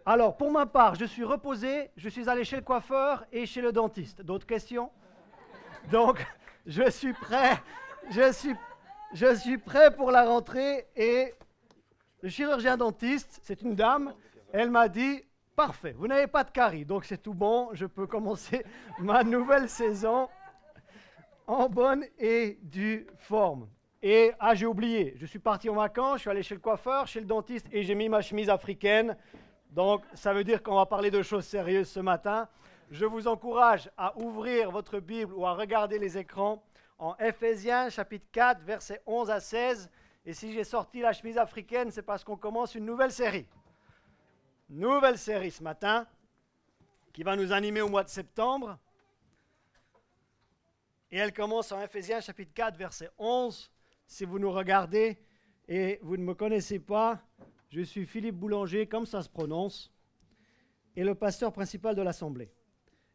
Alors, pour ma part, je suis reposé. Je suis allé chez le coiffeur et chez le dentiste. D'autres questions? Donc, je suis prêt. Je suis prêt pour la rentrée. Et le chirurgien dentiste, c'est une dame, elle m'a dit... Parfait, vous n'avez pas de carie, donc c'est tout bon, je peux commencer ma nouvelle saison en bonne et due forme. Et, j'ai oublié, je suis parti en vacances, je suis allé chez le coiffeur, chez le dentiste et j'ai mis ma chemise africaine. Donc ça veut dire qu'on va parler de choses sérieuses ce matin. Je vous encourage à ouvrir votre Bible ou à regarder les écrans en Ephésiens chapitre 4, versets 11 à 16. Et si j'ai sorti la chemise africaine, c'est parce qu'on commence une nouvelle série. Nouvelle série ce matin qui va nous animer au mois de septembre. Et elle commence en Ephésiens chapitre 4, verset 11. Si vous nous regardez et vous ne me connaissez pas, je suis Philippe Boulanger, comme ça se prononce, et le pasteur principal de l'Assemblée.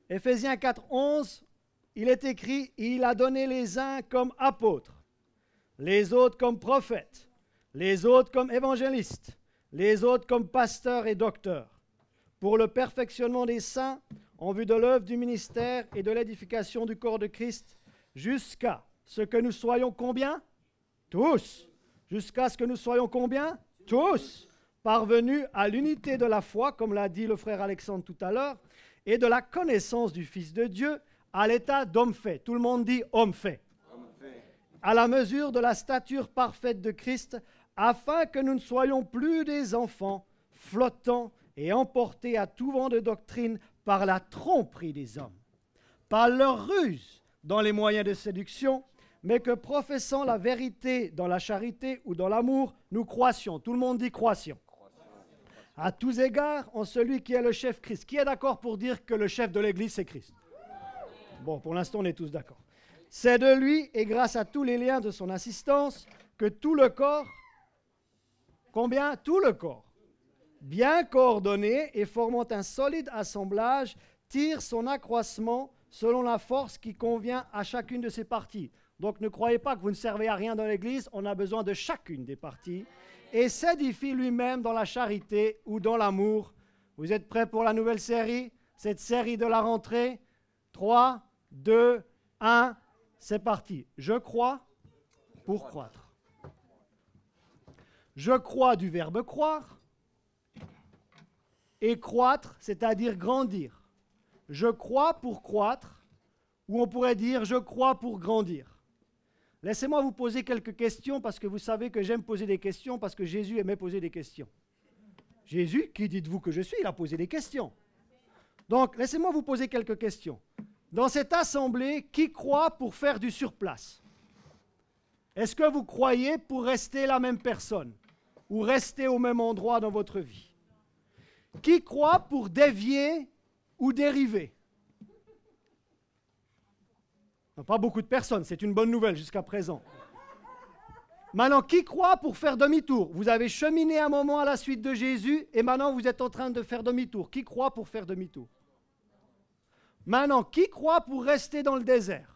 Ephésiens 4, 11, il est écrit « Il a donné les uns comme apôtres, les autres comme prophètes, les autres comme évangélistes, les autres comme pasteurs et docteurs, pour le perfectionnement des saints, en vue de l'œuvre du ministère et de l'édification du corps de Christ, jusqu'à ce que nous soyons combien? Tous. Jusqu'à ce que nous soyons combien? Tous. Parvenus à l'unité de la foi, comme l'a dit le frère Alexandre tout à l'heure, et de la connaissance du Fils de Dieu, à l'état d'homme fait. Tout le monde dit homme fait. À la mesure de la stature parfaite de Christ, afin que nous ne soyons plus des enfants flottants et emportés à tout vent de doctrine par la tromperie des hommes, par leur ruse dans les moyens de séduction, mais que professant la vérité dans la charité ou dans l'amour, nous croissions. Tout le monde dit croissions. À tous égards, en celui qui est le chef Christ. Qui est d'accord pour dire que le chef de l'Église, c'est Christ? Bon, pour l'instant, on est tous d'accord. C'est de lui et grâce à tous les liens de son assistance que tout le corps... Combien? Tout le corps, bien coordonné et formant un solide assemblage, tire son accroissement selon la force qui convient à chacune de ses parties. Donc ne croyez pas que vous ne servez à rien dans l'Église, on a besoin de chacune des parties. Et s'édifie lui-même dans la charité ou dans l'amour. Vous êtes prêts pour la nouvelle série? Cette série de la rentrée? 3, 2, 1, c'est parti. Je crois pour croître. Je crois du verbe croire et croître, c'est-à-dire grandir. Je crois pour croître, ou on pourrait dire je crois pour grandir. Laissez-moi vous poser quelques questions parce que vous savez que j'aime poser des questions parce que Jésus aimait poser des questions. Jésus, qui dites-vous que je suis? Il a posé des questions. Donc, laissez-moi vous poser quelques questions. Dans cette assemblée, qui croit pour faire du surplace? Est-ce que vous croyez pour rester la même personne ou rester au même endroit dans votre vie? Qui croit pour dévier ou dériver? Non, pas beaucoup de personnes, c'est une bonne nouvelle jusqu'à présent. Maintenant, qui croit pour faire demi-tour? Vous avez cheminé un moment à la suite de Jésus et maintenant vous êtes en train de faire demi-tour. Qui croit pour faire demi-tour? Maintenant, qui croit pour rester dans le désert?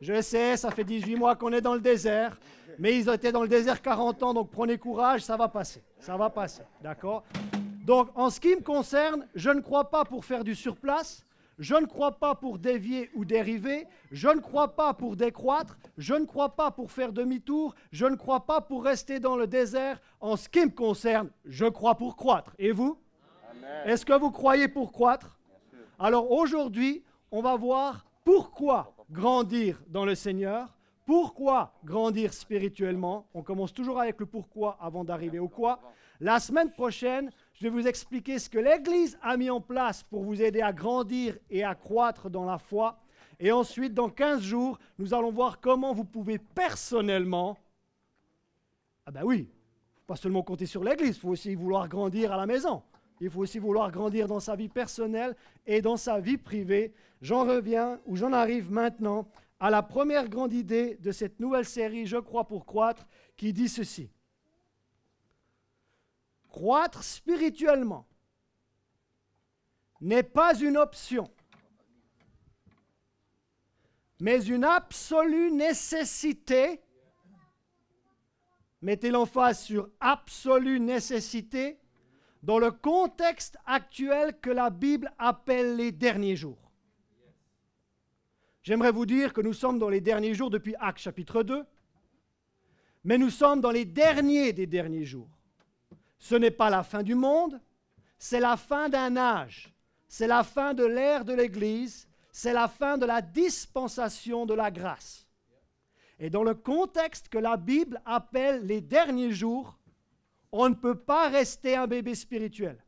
Je sais, ça fait 18 mois qu'on est dans le désert, mais ils étaient dans le désert 40 ans, donc prenez courage, ça va passer. Ça va passer, d'accord? Donc, en ce qui me concerne, je ne crois pas pour faire du surplace, je ne crois pas pour dévier ou dériver, je ne crois pas pour décroître, je ne crois pas pour faire demi-tour, je ne crois pas pour rester dans le désert. En ce qui me concerne, je crois pour croître. Et vous? Est-ce que vous croyez pour croître? Alors aujourd'hui, on va voir pourquoi grandir dans le Seigneur, pourquoi grandir spirituellement. On commence toujours avec le pourquoi avant d'arriver au quoi. La semaine prochaine, je vais vous expliquer ce que l'Église a mis en place pour vous aider à grandir et à croître dans la foi. Et ensuite, dans 15 jours, nous allons voir comment vous pouvez personnellement... Ah ben oui, pas seulement compter sur l'Église, il faut aussi vouloir grandir à la maison. Il faut aussi vouloir grandir dans sa vie personnelle et dans sa vie privée. J'en reviens, ou j'en arrive maintenant, à la première grande idée de cette nouvelle série « Je crois pour croître » qui dit ceci. Croître spirituellement n'est pas une option, mais une absolue nécessité. Mettez l'emphase sur absolue nécessité dans le contexte actuel que la Bible appelle les derniers jours. J'aimerais vous dire que nous sommes dans les derniers jours depuis Actes chapitre 2, mais nous sommes dans les derniers des derniers jours. Ce n'est pas la fin du monde, c'est la fin d'un âge, c'est la fin de l'ère de l'Église, c'est la fin de la dispensation de la grâce. Et dans le contexte que la Bible appelle les derniers jours, on ne peut pas rester un bébé spirituel.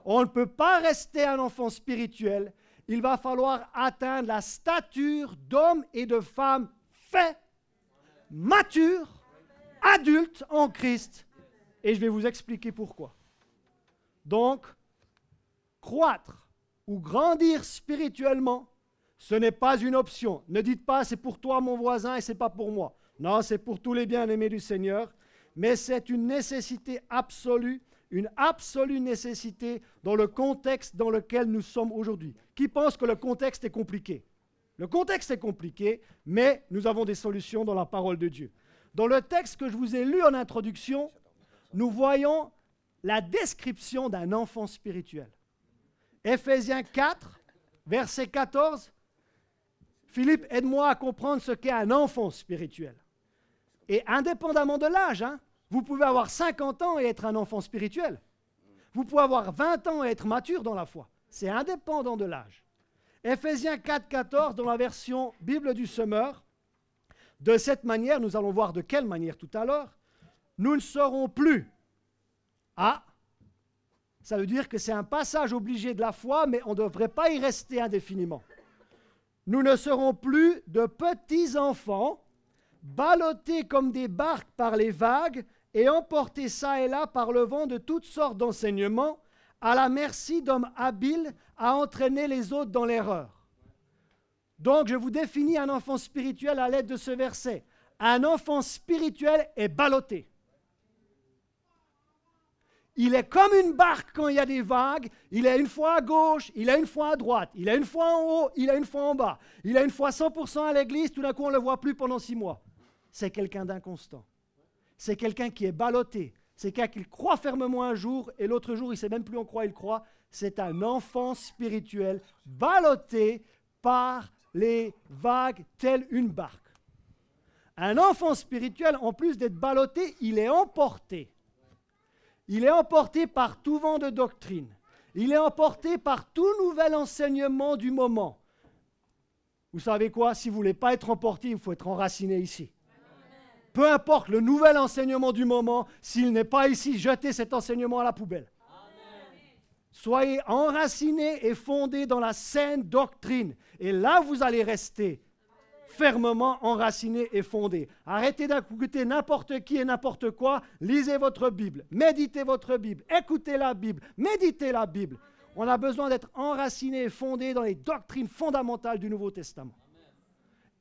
On ne peut pas rester un enfant spirituel. Il va falloir atteindre la stature d'hommes et de femmes faits, matures, adultes en Christ. Et je vais vous expliquer pourquoi. Donc, croître ou grandir spirituellement, ce n'est pas une option. Ne dites pas c'est pour toi mon voisin et ce n'est pas pour moi. Non, c'est pour tous les bien-aimés du Seigneur. Mais c'est une nécessité absolue, une absolue nécessité dans le contexte dans lequel nous sommes aujourd'hui. Qui pense que le contexte est compliqué? Le contexte est compliqué, mais nous avons des solutions dans la parole de Dieu. Dans le texte que je vous ai lu en introduction, nous voyons la description d'un enfant spirituel. Éphésiens 4, verset 14. Philippe, aide-moi à comprendre ce qu'est un enfant spirituel. Et indépendamment de l'âge, vous pouvez avoir 50 ans et être un enfant spirituel. Vous pouvez avoir 20 ans et être mature dans la foi. C'est indépendant de l'âge. Éphésiens 4, 14, dans la version Bible du Semeur. De cette manière, nous allons voir de quelle manière tout à l'heure, nous ne serons plus. Ah, ça veut dire que c'est un passage obligé de la foi, mais on ne devrait pas y rester indéfiniment. Nous ne serons plus de petits enfants, ballottés comme des barques par les vagues et emportés çà et là par le vent de toutes sortes d'enseignements, à la merci d'hommes habiles à entraîner les autres dans l'erreur. Donc, je vous définis un enfant spirituel à l'aide de ce verset. Un enfant spirituel est ballotté. Il est comme une barque quand il y a des vagues. Il est une fois à gauche, il est une fois à droite, il est une fois en haut, il est une fois en bas. Il est une fois 100% à l'église, tout d'un coup on ne le voit plus pendant 6 mois. C'est quelqu'un d'inconstant. C'est quelqu'un qui est ballotté. C'est quelqu'un qui croit fermement un jour et l'autre jour il ne sait même plus en quoi il croit. C'est un enfant spirituel ballotté par les vagues telle une barque. Un enfant spirituel, en plus d'être ballotté, il est emporté. Il est emporté par tout vent de doctrine. Il est emporté par tout nouvel enseignement du moment. Vous savez quoi? Si vous ne voulez pas être emporté, il faut être enraciné ici. Peu importe le nouvel enseignement du moment, s'il n'est pas ici, jetez cet enseignement à la poubelle. Soyez enracinés et fondés dans la saine doctrine. Et là, vous allez rester fermement enracinés et fondés. Arrêtez d'écouter n'importe qui et n'importe quoi. Lisez votre Bible, méditez votre Bible, écoutez la Bible, méditez la Bible. On a besoin d'être enracinés et fondés dans les doctrines fondamentales du Nouveau Testament.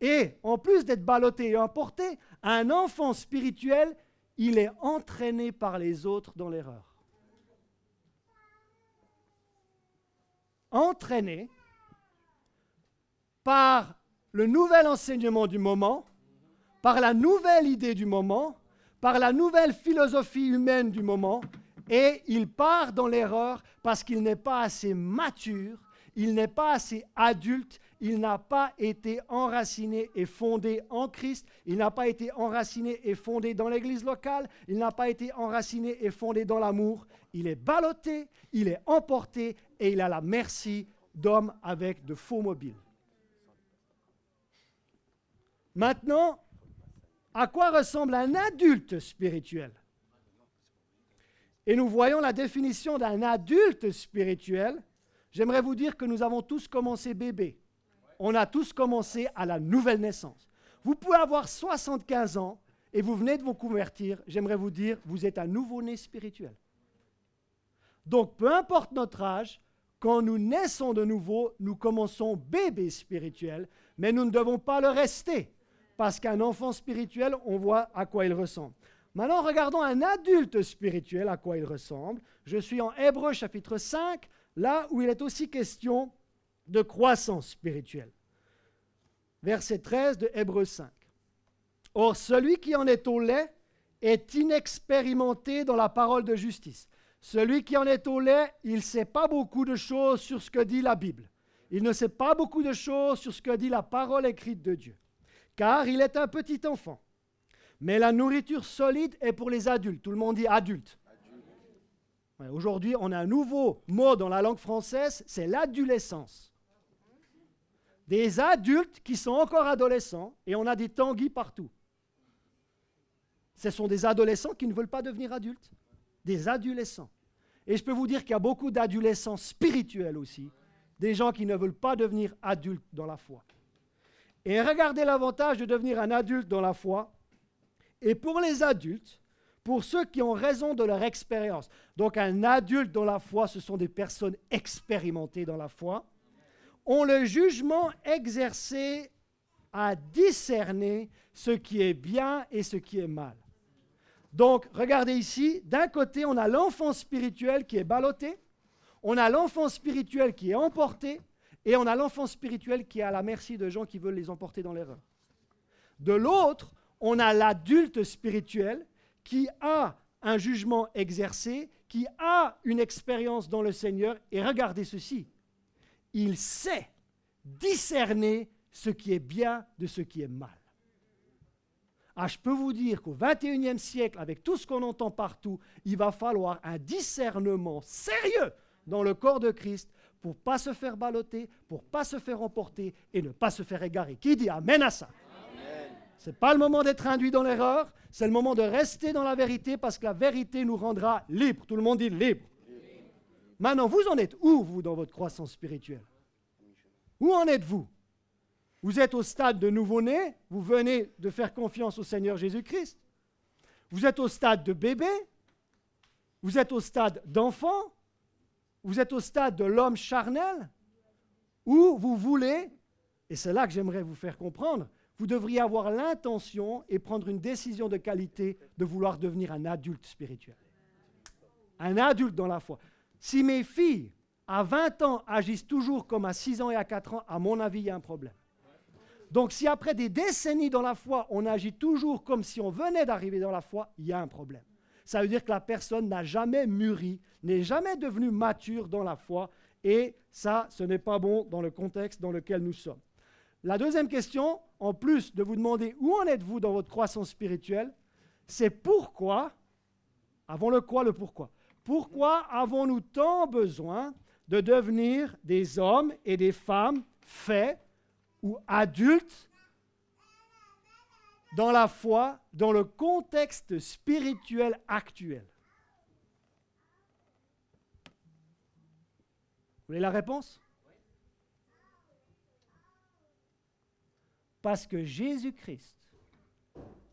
Et en plus d'être ballotté et emporté, un enfant spirituel, il est entraîné par les autres dans l'erreur. Entraîné par le nouvel enseignement du moment, par la nouvelle idée du moment, par la nouvelle philosophie humaine du moment, et il part dans l'erreur parce qu'il n'est pas assez mature, il n'est pas assez adulte, il n'a pas été enraciné et fondé en Christ, il n'a pas été enraciné et fondé dans l'église locale, il n'a pas été enraciné et fondé dans l'amour. Il est ballotté, il est emporté et il a la merci d'hommes avec de faux mobiles. Maintenant, à quoi ressemble un adulte spirituel? Et nous voyons la définition d'un adulte spirituel. J'aimerais vous dire que nous avons tous commencé bébés. On a tous commencé à la nouvelle naissance. Vous pouvez avoir 75 ans et vous venez de vous convertir. J'aimerais vous dire, vous êtes un nouveau-né spirituel. Donc, peu importe notre âge, quand nous naissons de nouveau, nous commençons bébés spirituels, mais nous ne devons pas le rester. Parce qu'un enfant spirituel, on voit à quoi il ressemble. Maintenant, regardons un adulte spirituel, à quoi il ressemble. Je suis en Hébreux chapitre 5, là où il est aussi question de croissance spirituelle. Verset 13 de Hébreux 5. Or, celui qui en est au lait est inexpérimenté dans la parole de justice. Celui qui en est au lait, il ne sait pas beaucoup de choses sur ce que dit la Bible. Il ne sait pas beaucoup de choses sur ce que dit la parole écrite de Dieu. Car il est un petit enfant. Mais la nourriture solide est pour les adultes. Tout le monde dit adulte. Ouais, aujourd'hui, on a un nouveau mot dans la langue française, c'est l'adolescence. Des adultes qui sont encore adolescents et on a des Tanguy partout. Ce sont des adolescents qui ne veulent pas devenir adultes. Des adolescents. Et je peux vous dire qu'il y a beaucoup d'adolescents spirituels aussi. Des gens qui ne veulent pas devenir adultes dans la foi. Et regardez l'avantage de devenir un adulte dans la foi. Et pour les adultes, pour ceux qui ont raison de leur expérience. Donc un adulte dans la foi, ce sont des personnes expérimentées dans la foi, ont le jugement exercé à discerner ce qui est bien et ce qui est mal. Donc regardez ici, d'un côté on a l'enfant spirituel qui est ballotté, on a l'enfant spirituel qui est emporté, et on a l'enfant spirituel qui est à la merci de gens qui veulent les emporter dans l'erreur. De l'autre, on a l'adulte spirituel qui a un jugement exercé, qui a une expérience dans le Seigneur. Et regardez ceci, il sait discerner ce qui est bien de ce qui est mal. Ah, je peux vous dire qu'au XXIe siècle, avec tout ce qu'on entend partout, il va falloir un discernement sérieux dans le corps de Christ pour ne pas se faire balloter, pour ne pas se faire emporter et ne pas se faire égarer. Qui dit amen à ça? Ce n'est pas le moment d'être induit dans l'erreur, c'est le moment de rester dans la vérité parce que la vérité nous rendra libres. Tout le monde dit libre. Maintenant, vous en êtes où, vous, dans votre croissance spirituelle? Où en êtes-vous? Vous êtes au stade de nouveau-né, vous venez de faire confiance au Seigneur Jésus-Christ. Vous êtes au stade de bébé, vous êtes au stade d'enfant, vous êtes au stade de l'homme charnel, où vous voulez, et c'est là que j'aimerais vous faire comprendre, vous devriez avoir l'intention et prendre une décision de qualité de vouloir devenir un adulte spirituel. Un adulte dans la foi. Si mes filles, à 20 ans, agissent toujours comme à 6 ans et à 4 ans, à mon avis, il y a un problème. Donc si après des décennies dans la foi, on agit toujours comme si on venait d'arriver dans la foi, il y a un problème. Ça veut dire que la personne n'a jamais mûri, n'est jamais devenue mature dans la foi, et ça, ce n'est pas bon dans le contexte dans lequel nous sommes. La deuxième question, en plus de vous demander où en êtes-vous dans votre croissance spirituelle, c'est pourquoi, avant le quoi, le pourquoi. Pourquoi avons-nous tant besoin de devenir des hommes et des femmes faits ou adultes dans la foi, dans le contexte spirituel actuel? Vous voulez la réponse? Parce que Jésus-Christ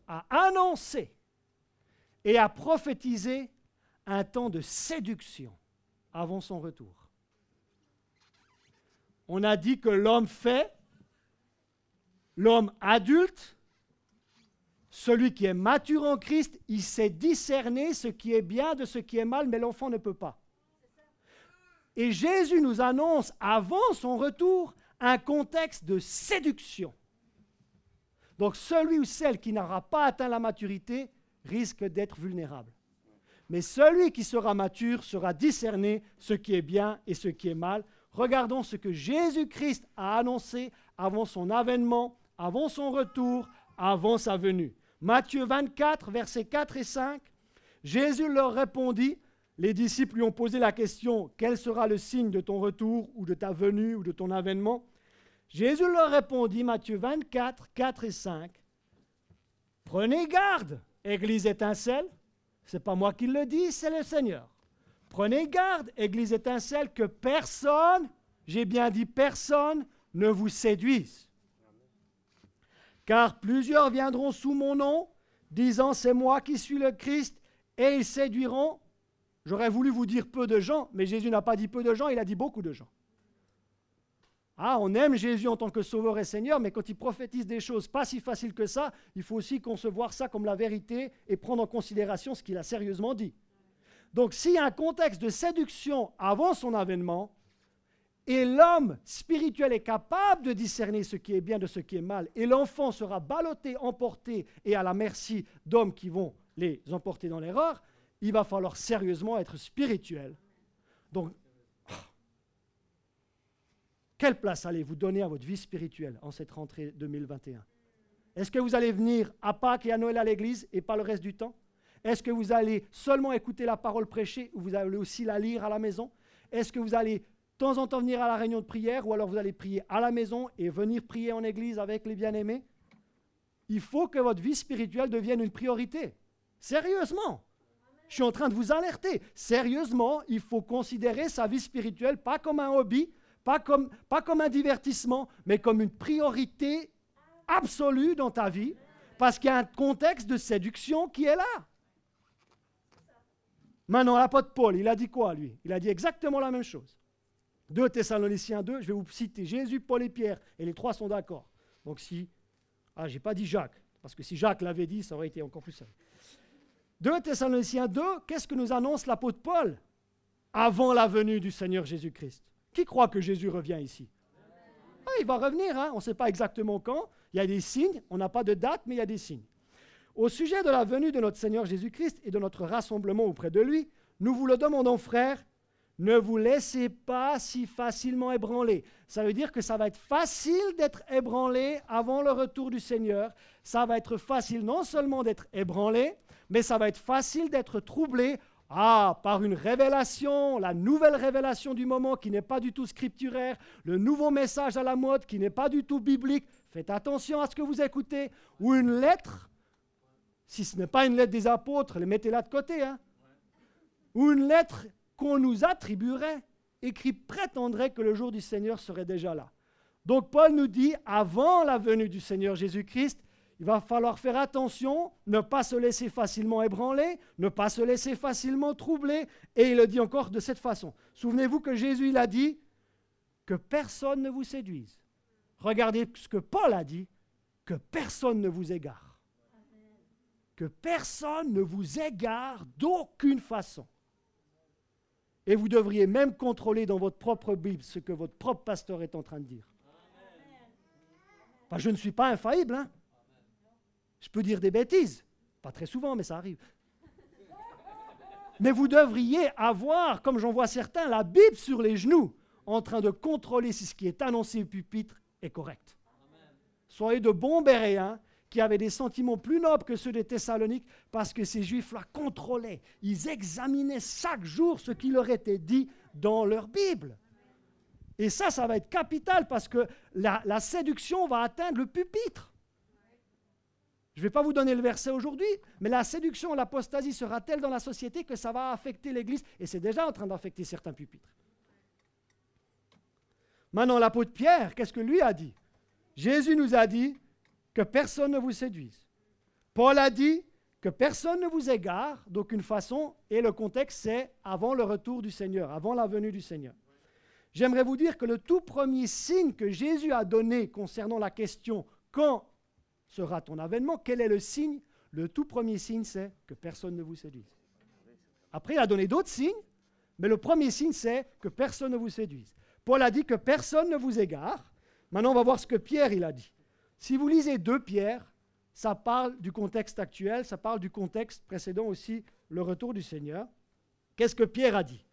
a annoncé et a prophétisé un temps de séduction avant son retour. On a dit que l'homme fait, l'homme adulte, celui qui est mature en Christ, il sait discerner ce qui est bien de ce qui est mal, mais l'enfant ne peut pas. Et Jésus nous annonce avant son retour un contexte de séduction. Donc celui ou celle qui n'aura pas atteint la maturité risque d'être vulnérable. Mais celui qui sera mature sera discerner ce qui est bien et ce qui est mal. Regardons ce que Jésus-Christ a annoncé avant son avènement, avant son retour, avant sa venue. Matthieu 24, versets 4 et 5. Jésus leur répondit, les disciples lui ont posé la question, quel sera le signe de ton retour ou de ta venue ou de ton avènement? Jésus leur répondit, Matthieu 24, 4 et 5, prenez garde, Église étincelle, ce n'est pas moi qui le dis, c'est le Seigneur. Prenez garde, Église étincelle, que personne, j'ai bien dit personne, ne vous séduise. Car plusieurs viendront sous mon nom, disant c'est moi qui suis le Christ, et ils séduiront. J'aurais voulu vous dire peu de gens, mais Jésus n'a pas dit peu de gens, il a dit beaucoup de gens. Ah, on aime Jésus en tant que Sauveur et Seigneur, mais quand il prophétise des choses pas si faciles que ça, il faut aussi concevoir ça comme la vérité et prendre en considération ce qu'il a sérieusement dit. Donc s'il y a un contexte de séduction avant son avènement, et l'homme spirituel est capable de discerner ce qui est bien de ce qui est mal, et l'enfant sera ballotté, emporté, et à la merci d'hommes qui vont les emporter dans l'erreur, il va falloir sérieusement être spirituel. Donc, quelle place allez-vous donner à votre vie spirituelle en cette rentrée 2021? Est-ce que vous allez venir à Pâques et à Noël à l'église et pas le reste du temps? Est-ce que vous allez seulement écouter la parole prêchée ou vous allez aussi la lire à la maison? Est-ce que vous allez de temps en temps venir à la réunion de prière ou alors vous allez prier à la maison et venir prier en église avec les bien-aimés? Il faut que votre vie spirituelle devienne une priorité. Sérieusement. Je suis en train de vous alerter. Sérieusement, il faut considérer sa vie spirituelle pas comme un hobby, pas comme un divertissement, mais comme une priorité absolue dans ta vie, parce qu'il y a un contexte de séduction qui est là. Maintenant, l'apôtre Paul, il a dit quoi, lui? Il a dit exactement la même chose. 2 Thessaloniciens 2, je vais vous citer Jésus, Paul et Pierre, et les trois sont d'accord. Donc si... Ah, je n'ai pas dit Jacques, parce que si Jacques l'avait dit, ça aurait été encore plus simple. 2 Thessaloniciens 2, qu'est-ce que nous annonce l'apôtre Paul? Avant la venue du Seigneur Jésus-Christ. Qui croit que Jésus revient ici? Ah, il va revenir, hein? On ne sait pas exactement quand. Il y a des signes, on n'a pas de date, mais il y a des signes. Au sujet de la venue de notre Seigneur Jésus-Christ et de notre rassemblement auprès de lui, nous vous le demandons, frères, ne vous laissez pas si facilement ébranler. Ça veut dire que ça va être facile d'être ébranlé avant le retour du Seigneur. Ça va être facile non seulement d'être ébranlé, mais ça va être facile d'être troublé par une révélation, la nouvelle révélation du moment qui n'est pas du tout scripturaire, le nouveau message à la mode qui n'est pas du tout biblique. Faites attention à ce que vous écoutez. Ou une lettre, si ce n'est pas une lettre des apôtres, les mettez-la de côté. Hein. Ou une lettre qu'on nous attribuerait et qui prétendrait que le jour du Seigneur serait déjà là. Donc Paul nous dit, avant la venue du Seigneur Jésus-Christ, il va falloir faire attention, ne pas se laisser facilement ébranler, ne pas se laisser facilement troubler. Et il le dit encore de cette façon. Souvenez-vous que Jésus il a dit que personne ne vous séduise. Regardez ce que Paul a dit, que personne ne vous égare. Que personne ne vous égare d'aucune façon. Et vous devriez même contrôler dans votre propre Bible ce que votre propre pasteur est en train de dire. Enfin, je ne suis pas infaillible, hein. Je peux dire des bêtises, pas très souvent, mais ça arrive. Mais vous devriez avoir, comme j'en vois certains, la Bible sur les genoux, en train de contrôler si ce qui est annoncé au pupitre est correct. Soyez de bons Béréens qui avaient des sentiments plus nobles que ceux des Thessaloniques, parce que ces Juifs-là contrôlaient, ils examinaient chaque jour ce qui leur était dit dans leur Bible. Et ça va être capital, parce que la séduction va atteindre le pupitre. Je ne vais pas vous donner le verset aujourd'hui, mais la séduction, l'apostasie sera telle dans la société que ça va affecter l'Église, et c'est déjà en train d'affecter certains pupitres. Maintenant, l'apôtre Pierre, qu'est-ce que lui a dit? Jésus nous a dit que personne ne vous séduise. Paul a dit que personne ne vous égare d'aucune façon, et le contexte, c'est avant le retour du Seigneur, avant la venue du Seigneur. J'aimerais vous dire que le tout premier signe que Jésus a donné concernant la question « Quand sera ton avènement ?» Quel est le signe? Le tout premier signe, c'est que personne ne vous séduise. Après, il a donné d'autres signes, mais le premier signe, c'est que personne ne vous séduise. Paul a dit que personne ne vous égare. Maintenant, on va voir ce que Pierre il a dit. Si vous lisez 2 Pierre, ça parle du contexte actuel, ça parle du contexte précédent aussi, le retour du Seigneur. Qu'est-ce que Pierre a dit?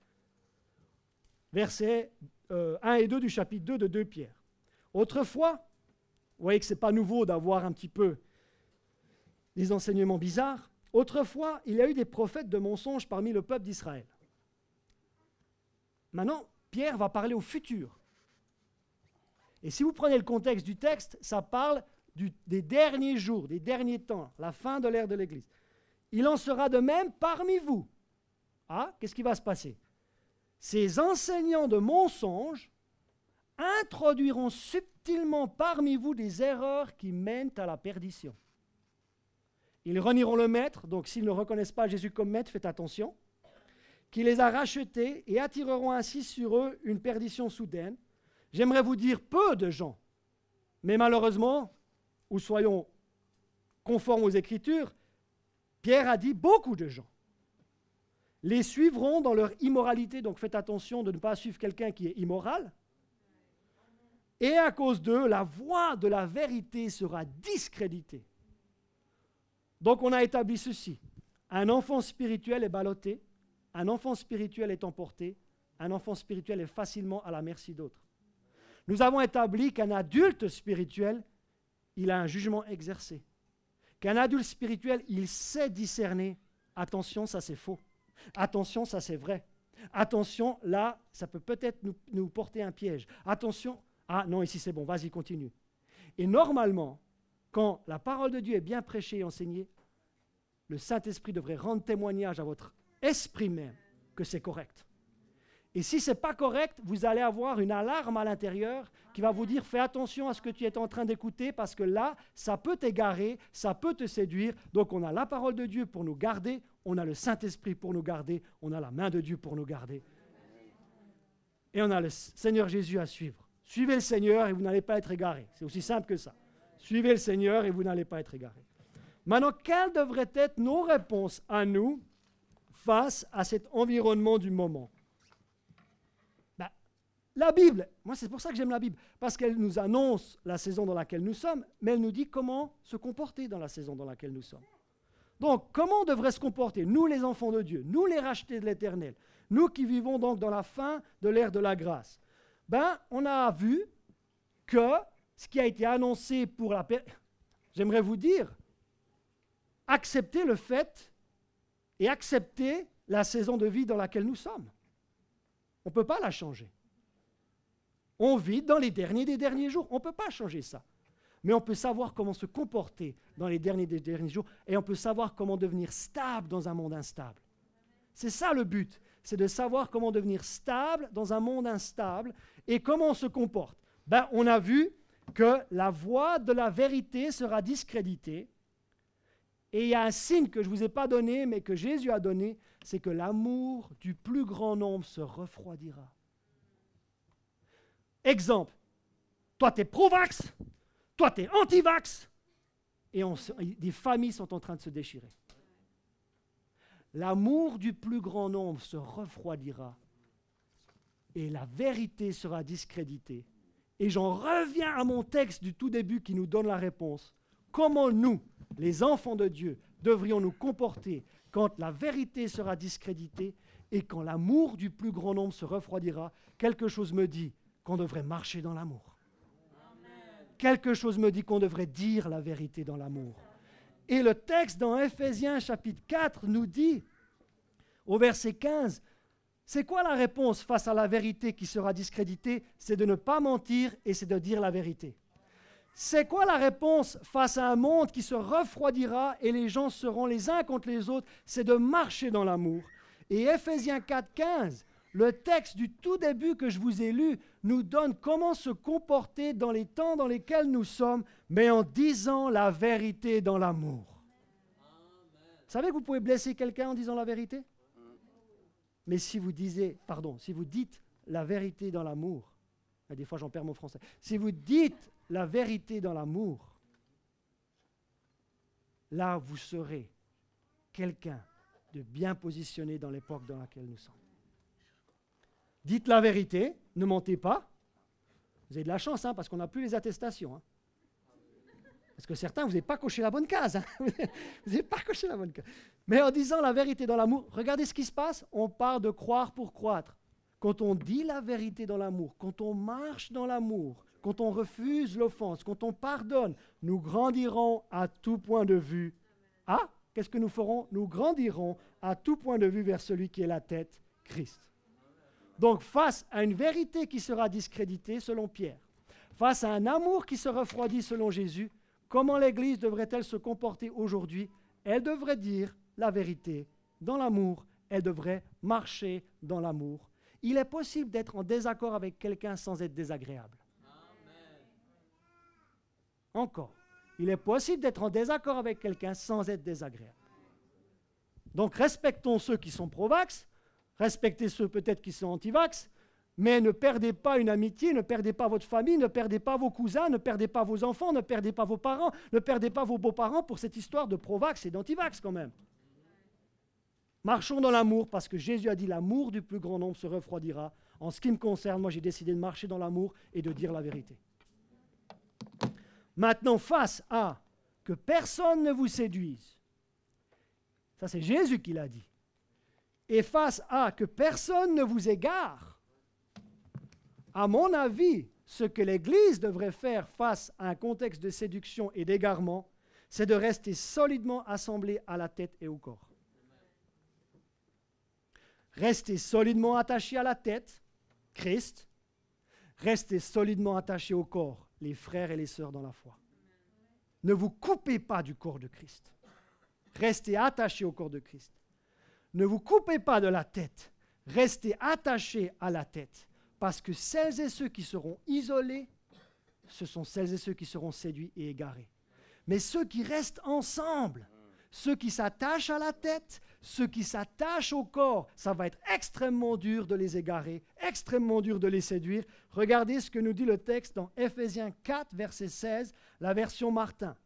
Verset 1 et 2 du chapitre 2 de 2 Pierre. Autrefois, vous voyez que ce n'est pas nouveau d'avoir un petit peu des enseignements bizarres. Autrefois, il y a eu des prophètes de mensonges parmi le peuple d'Israël. Maintenant, Pierre va parler au futur. Et si vous prenez le contexte du texte, ça parle des derniers jours, des derniers temps, la fin de l'ère de l'Église. Il en sera de même parmi vous. Ah, qu'est-ce qui va se passer? Ces enseignants de mensonges introduiront subtilement parmi vous des erreurs qui mènent à la perdition. Ils renieront le Maître, donc s'ils ne reconnaissent pas Jésus comme Maître, faites attention, qui les a rachetés et attireront ainsi sur eux une perdition soudaine. J'aimerais vous dire peu de gens, mais malheureusement, ou soyons conformes aux Écritures, Pierre a dit beaucoup de gens. Les suivront dans leur immoralité, donc faites attention de ne pas suivre quelqu'un qui est immoral. Et à cause d'eux, la voie de la vérité sera discréditée. Donc on a établi ceci. Un enfant spirituel est ballotté, un enfant spirituel est emporté, un enfant spirituel est facilement à la merci d'autres. Nous avons établi qu'un adulte spirituel, il a un jugement exercé. Qu'un adulte spirituel, il sait discerner. Attention, ça c'est faux. Attention, ça c'est vrai. Attention, là, ça peut peut-être nous porter un piège. Attention, ah non, ici c'est bon, vas-y, continue. Et normalement, quand la parole de Dieu est bien prêchée et enseignée, le Saint-Esprit devrait rendre témoignage à votre esprit même que c'est correct. Et si ce n'est pas correct, vous allez avoir une alarme à l'intérieur qui va vous dire « Fais attention à ce que tu es en train d'écouter parce que là, ça peut t'égarer, ça peut te séduire. » Donc on a la parole de Dieu pour nous garder, on a le Saint-Esprit pour nous garder, on a la main de Dieu pour nous garder. Et on a le Seigneur Jésus à suivre. Suivez le Seigneur et vous n'allez pas être égarés. C'est aussi simple que ça. Suivez le Seigneur et vous n'allez pas être égarés. Maintenant, quelles devraient être nos réponses à nous face à cet environnement du moment? La Bible, moi c'est pour ça que j'aime la Bible, parce qu'elle nous annonce la saison dans laquelle nous sommes, mais elle nous dit comment se comporter dans la saison dans laquelle nous sommes. Donc, comment on devrait se comporter, nous les enfants de Dieu, nous les rachetés de l'Éternel, nous qui vivons donc dans la fin de l'ère de la grâce? On a vu que ce qui a été annoncé pour la paix, j'aimerais vous dire, accepter le fait et accepter la saison de vie dans laquelle nous sommes. On ne peut pas la changer. On vit dans les derniers des derniers jours. On ne peut pas changer ça. Mais on peut savoir comment se comporter dans les derniers des derniers jours et on peut savoir comment devenir stable dans un monde instable. C'est ça le but, c'est de savoir comment devenir stable dans un monde instable et comment on se comporte. On a vu que la voie de la vérité sera discréditée et il y a un signe que je ne vous ai pas donné mais que Jésus a donné, c'est que l'amour du plus grand nombre se refroidira. Exemple, toi tu es pro-vax, toi tu es anti-vax, et des familles sont en train de se déchirer. L'amour du plus grand nombre se refroidira et la vérité sera discréditée. Et j'en reviens à mon texte du tout début qui nous donne la réponse. Comment nous, les enfants de Dieu, devrions nous comporter quand la vérité sera discréditée et quand l'amour du plus grand nombre se refroidira? Quelque chose me dit qu'on devrait marcher dans l'amour. Quelque chose me dit qu'on devrait dire la vérité dans l'amour. Et le texte dans Ephésiens chapitre 4 nous dit, au verset 15, c'est quoi la réponse face à la vérité qui sera discréditée? C'est de ne pas mentir et c'est de dire la vérité. C'est quoi la réponse face à un monde qui se refroidira et les gens seront les uns contre les autres? C'est de marcher dans l'amour. Et Ephésiens 4, 15, le texte du tout début que je vous ai lu nous donne comment se comporter dans les temps dans lesquels nous sommes, mais en disant la vérité dans l'amour. Vous savez que vous pouvez blesser quelqu'un en disant la vérité? Mais si vous dites la vérité dans l'amour, des fois j'en perds mon français, si vous dites la vérité dans l'amour, là vous serez quelqu'un de bien positionné dans l'époque dans laquelle nous sommes. Dites la vérité, ne mentez pas. Vous avez de la chance, parce qu'on n'a plus les attestations. Parce que certains, vous n'avez pas coché la bonne case. Vous n'avez pas coché la bonne case. Mais en disant la vérité dans l'amour, regardez ce qui se passe. On part de croire pour croître. quand on dit la vérité dans l'amour, quand on marche dans l'amour, quand on refuse l'offense, quand on pardonne, nous grandirons à tout point de vue. Ah, qu'est-ce que nous ferons? Nous grandirons à tout point de vue vers celui qui est la tête, Christ. Donc, face à une vérité qui sera discréditée, selon Pierre, face à un amour qui se refroidit, selon Jésus, comment l'Église devrait-elle se comporter aujourd'hui? Elle devrait dire la vérité dans l'amour. Elle devrait marcher dans l'amour. Il est possible d'être en désaccord avec quelqu'un sans être désagréable. Encore. Il est possible d'être en désaccord avec quelqu'un sans être désagréable. Donc, respectons ceux qui sont pro-vax, respectez ceux peut-être qui sont anti-vax, mais ne perdez pas une amitié, ne perdez pas votre famille, ne perdez pas vos cousins, ne perdez pas vos enfants, ne perdez pas vos parents, ne perdez pas vos beaux-parents pour cette histoire de pro-vax et d'anti-vax quand même. Marchons dans l'amour parce que Jésus a dit l'amour du plus grand nombre se refroidira. En ce qui me concerne, moi j'ai décidé de marcher dans l'amour et de dire la vérité. Maintenant, face à que personne ne vous séduise, ça c'est Jésus qui l'a dit, et face à que personne ne vous égare, à mon avis, ce que l'Église devrait faire face à un contexte de séduction et d'égarement, c'est de rester solidement assemblée à la tête et au corps. Restez solidement attaché à la tête, Christ. Restez solidement attaché au corps, les frères et les sœurs dans la foi. Ne vous coupez pas du corps de Christ. Restez attachés au corps de Christ. Ne vous coupez pas de la tête. Restez attachés à la tête. Parce que celles et ceux qui seront isolés, ce sont celles et ceux qui seront séduits et égarés. Mais ceux qui restent ensemble, ceux qui s'attachent à la tête, ceux qui s'attachent au corps, ça va être extrêmement dur de les égarer, extrêmement dur de les séduire. Regardez ce que nous dit le texte dans Éphésiens 4, verset 16, la version Martin.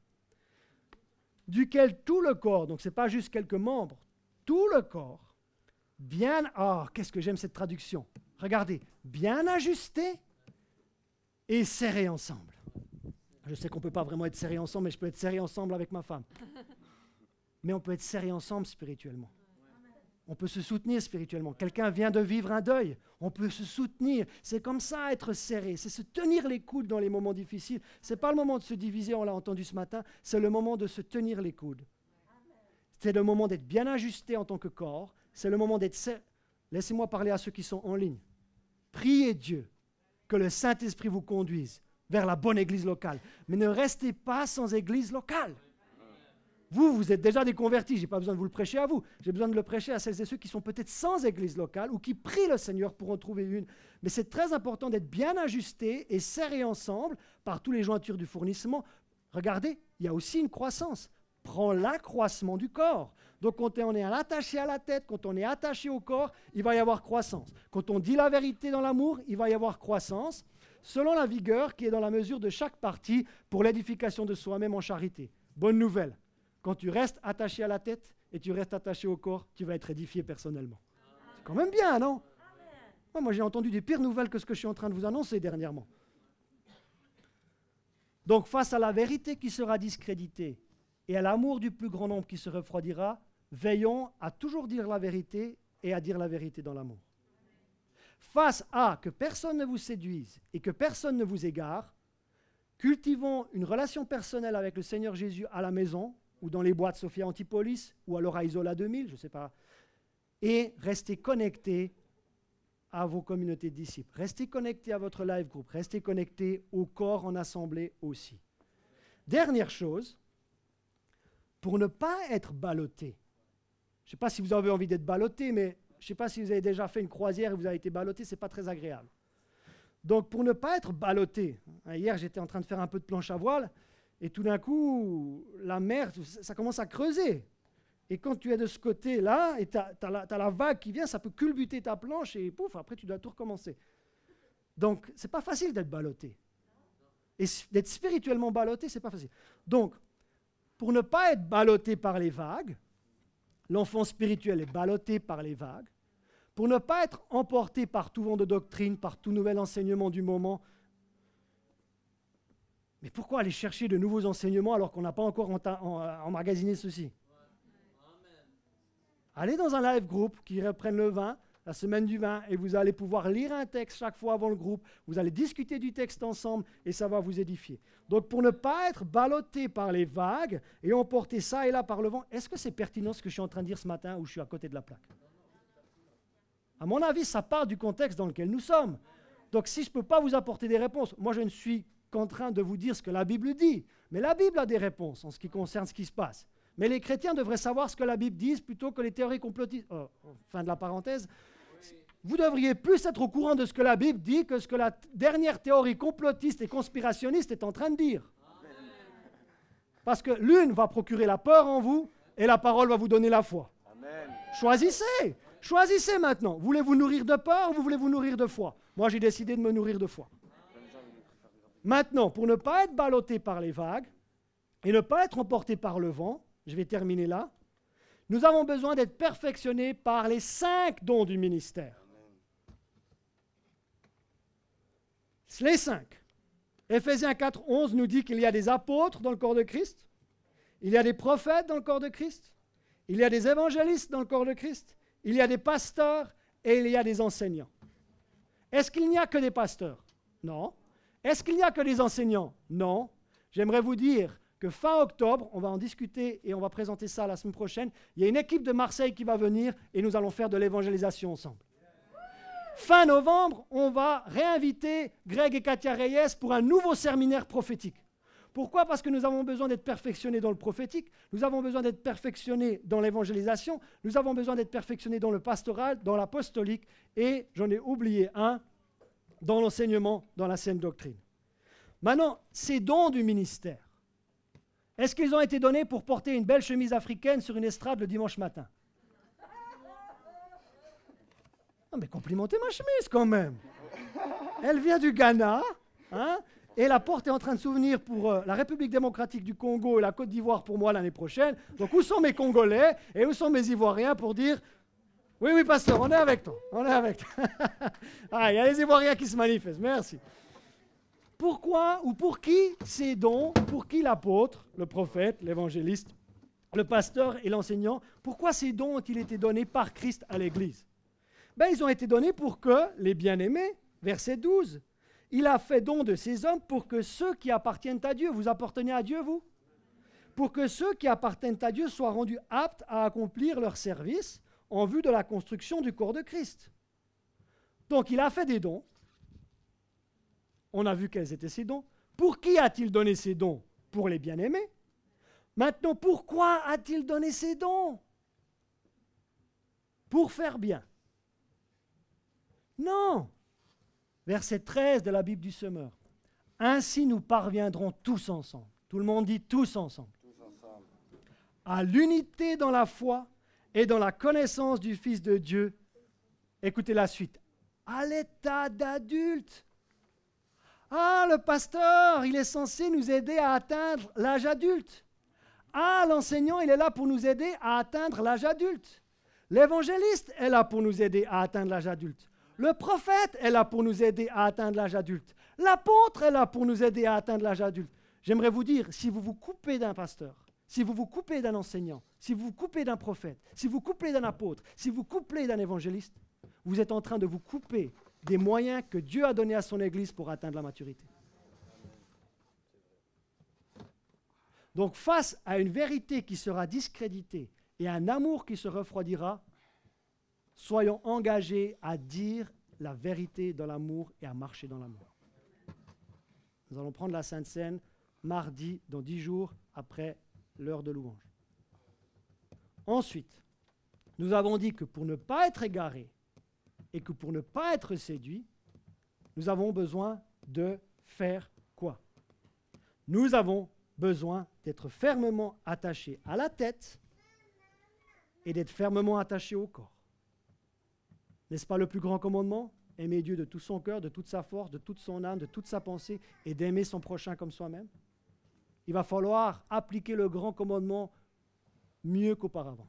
Duquel tout le corps, donc ce n'est pas juste quelques membres, tout le corps, bien... Oh, qu'est-ce que j'aime cette traduction. Regardez, bien ajusté et serré ensemble. Je sais qu'on ne peut pas vraiment être serré ensemble, mais je peux être serré ensemble avec ma femme. Mais on peut être serré ensemble spirituellement. On peut se soutenir spirituellement. Quelqu'un vient de vivre un deuil. On peut se soutenir. C'est comme ça, être serré. C'est se tenir les coudes dans les moments difficiles. Ce n'est pas le moment de se diviser, on l'a entendu ce matin. C'est le moment de se tenir les coudes. C'est le moment d'être bien ajusté en tant que corps. C'est le moment d'être serré. Laissez-moi parler à ceux qui sont en ligne. Priez Dieu que le Saint-Esprit vous conduise vers la bonne église locale. Mais ne restez pas sans église locale. Vous êtes déjà des convertis, je n'ai pas besoin de vous le prêcher à vous. J'ai besoin de le prêcher à celles et ceux qui sont peut-être sans église locale ou qui prient le Seigneur pour en trouver une. Mais c'est très important d'être bien ajustés et serrés ensemble par tous les jointures du fournissement. Regardez, il y a aussi une croissance. Prends l'accroissement du corps. Donc quand on est attaché à la tête, quand on est attaché au corps, il va y avoir croissance. Quand on dit la vérité dans l'amour, il va y avoir croissance, selon la vigueur qui est dans la mesure de chaque partie pour l'édification de soi-même en charité. Bonne nouvelle. Quand tu restes attaché à la tête et tu restes attaché au corps, tu vas être édifié personnellement. C'est quand même bien, non? Moi, j'ai entendu des pires nouvelles que ce que je suis en train de vous annoncer dernièrement. Donc, face à la vérité qui sera discréditée et à l'amour du plus grand nombre qui se refroidira, veillons à toujours dire la vérité et à dire la vérité dans l'amour. Face à que personne ne vous séduise et que personne ne vous égare, cultivons une relation personnelle avec le Seigneur Jésus à la maison, ou dans les boîtes Sophia Antipolis, ou alors à Isola 2000, je ne sais pas. Et restez connectés à vos communautés de disciples. Restez connectés à votre live group. Restez connectés au corps en assemblée aussi. Dernière chose, pour ne pas être ballotté. Je ne sais pas si vous avez envie d'être ballotté, mais je ne sais pas si vous avez déjà fait une croisière et vous avez été ballotté, ce n'est pas très agréable. Donc pour ne pas être ballotté, hier j'étais en train de faire un peu de planche à voile, et tout d'un coup, la mer, ça commence à creuser. Et quand tu es de ce côté-là, et tu as la vague qui vient, ça peut culbuter ta planche, et pouf, après tu dois tout recommencer. Donc, ce n'est pas facile d'être ballotté. Et d'être spirituellement ballotté, ce n'est pas facile. Donc, pour ne pas être ballotté par les vagues, l'enfant spirituel est ballotté par les vagues, pour ne pas être emporté par tout vent de doctrine, par tout nouvel enseignement du moment. Mais pourquoi aller chercher de nouveaux enseignements alors qu'on n'a pas encore emmagasiné ceci? Allez dans un live group qui reprenne le vin, la semaine du 20, et vous allez pouvoir lire un texte chaque fois avant le groupe. Vous allez discuter du texte ensemble et ça va vous édifier. Donc pour ne pas être ballotté par les vagues et emporter ça et là par le vent, est-ce que c'est pertinent ce que je suis en train de dire ce matin ou je suis à côté de la plaque? À mon avis, ça part du contexte dans lequel nous sommes. Donc si je ne peux pas vous apporter des réponses, moi je ne suis qu'en train de vous dire ce que la Bible dit. Mais la Bible a des réponses en ce qui concerne ce qui se passe. Mais les chrétiens devraient savoir ce que la Bible dit plutôt que les théories complotistes. Fin de la parenthèse. Vous devriez plus être au courant de ce que la Bible dit que ce que la dernière théorie complotiste et conspirationniste est en train de dire. Parce que l'une va procurer la peur en vous et la parole va vous donner la foi. Amen. Choisissez. Choisissez maintenant. Voulez-vous nourrir de peur ou voulez-vous nourrir de foi? Moi, j'ai décidé de me nourrir de foi. Maintenant, pour ne pas être ballotté par les vagues et ne pas être emporté par le vent, je vais terminer là, nous avons besoin d'être perfectionnés par les 5 dons du ministère. Les 5. Éphésiens 4, 11 nous dit qu'il y a des apôtres dans le corps de Christ, il y a des prophètes dans le corps de Christ, il y a des évangélistes dans le corps de Christ, il y a des pasteurs et il y a des enseignants. Est-ce qu'il n'y a que des pasteurs? Non. Est-ce qu'il n'y a que des enseignants? Non. J'aimerais vous dire que fin octobre, on va en discuter et on va présenter ça la semaine prochaine, il y a une équipe de Marseille qui va venir et nous allons faire de l'évangélisation ensemble. Fin novembre, on va réinviter Greg et Katia Reyes pour un nouveau séminaire prophétique. Pourquoi? Parce que nous avons besoin d'être perfectionnés dans le prophétique, nous avons besoin d'être perfectionnés dans l'évangélisation, nous avons besoin d'être perfectionnés dans le pastoral, dans l'apostolique, et j'en ai oublié un, dans l'enseignement, dans la saine doctrine. Maintenant, ces dons du ministère, est-ce qu'ils ont été donnés pour porter une belle chemise africaine sur une estrade le dimanche matin? Non mais complimentez ma chemise quand même. Elle vient du Ghana, hein, et la porte est en train de souvenir pour la République démocratique du Congo et la Côte d'Ivoire pour moi l'année prochaine. Donc où sont mes Congolais et où sont mes Ivoiriens pour dire « Oui, oui, pasteur, on est avec toi, on est avec toi. » Ah, il y a les Ivoiriens qui se manifestent, merci. Pourquoi ou pour qui ces dons, pour qui l'apôtre, le prophète, l'évangéliste, le pasteur et l'enseignant, pourquoi ces dons ont-ils été donnés par Christ à l'Église? Ben, ils ont été donnés pour que les bien-aimés, verset 12, il a fait don de ces hommes pour que ceux qui appartiennent à Dieu, vous appartenez à Dieu, vous? Pour que ceux qui appartiennent à Dieu soient rendus aptes à accomplir leur service en vue de la construction du corps de Christ. Donc il a fait des dons. On a vu quels étaient ces dons. Pour qui a-t-il donné ces dons? Pour les bien-aimés. Maintenant, pourquoi a-t-il donné ces dons? Pour faire bien. Non. Verset 13 de la Bible du Semeur. Ainsi nous parviendrons tous ensemble. Tout le monde dit tous ensemble. À l'unité dans la foi et dans la connaissance du Fils de Dieu. Écoutez la suite. À l'état d'adulte. Ah, le pasteur, il est censé nous aider à atteindre l'âge adulte. Ah, l'enseignant, il est là pour nous aider à atteindre l'âge adulte. L'évangéliste est là pour nous aider à atteindre l'âge adulte. Le prophète est là pour nous aider à atteindre l'âge adulte. L'apôtre est là pour nous aider à atteindre l'âge adulte. J'aimerais vous dire, si vous vous coupez d'un pasteur, si vous vous coupez d'un enseignant, si vous vous coupez d'un prophète, si vous vous coupez d'un apôtre, si vous vous coupez d'un évangéliste, vous êtes en train de vous couper des moyens que Dieu a donnés à son Église pour atteindre la maturité. Donc face à une vérité qui sera discréditée et un amour qui se refroidira, soyons engagés à dire la vérité dans l'amour et à marcher dans l'amour. Nous allons prendre la Sainte Seine mardi, dans 10 jours, après l'heure de louange. Ensuite, nous avons dit que pour ne pas être égarés et que pour ne pas être séduits, nous avons besoin de faire quoi? Nous avons besoin d'être fermement attachés à la tête et d'être fermement attachés au corps. N'est-ce pas le plus grand commandement? Aimer Dieu de tout son cœur, de toute sa force, de toute son âme, de toute sa pensée, et d'aimer son prochain comme soi-même. Il va falloir appliquer le grand commandement mieux qu'auparavant.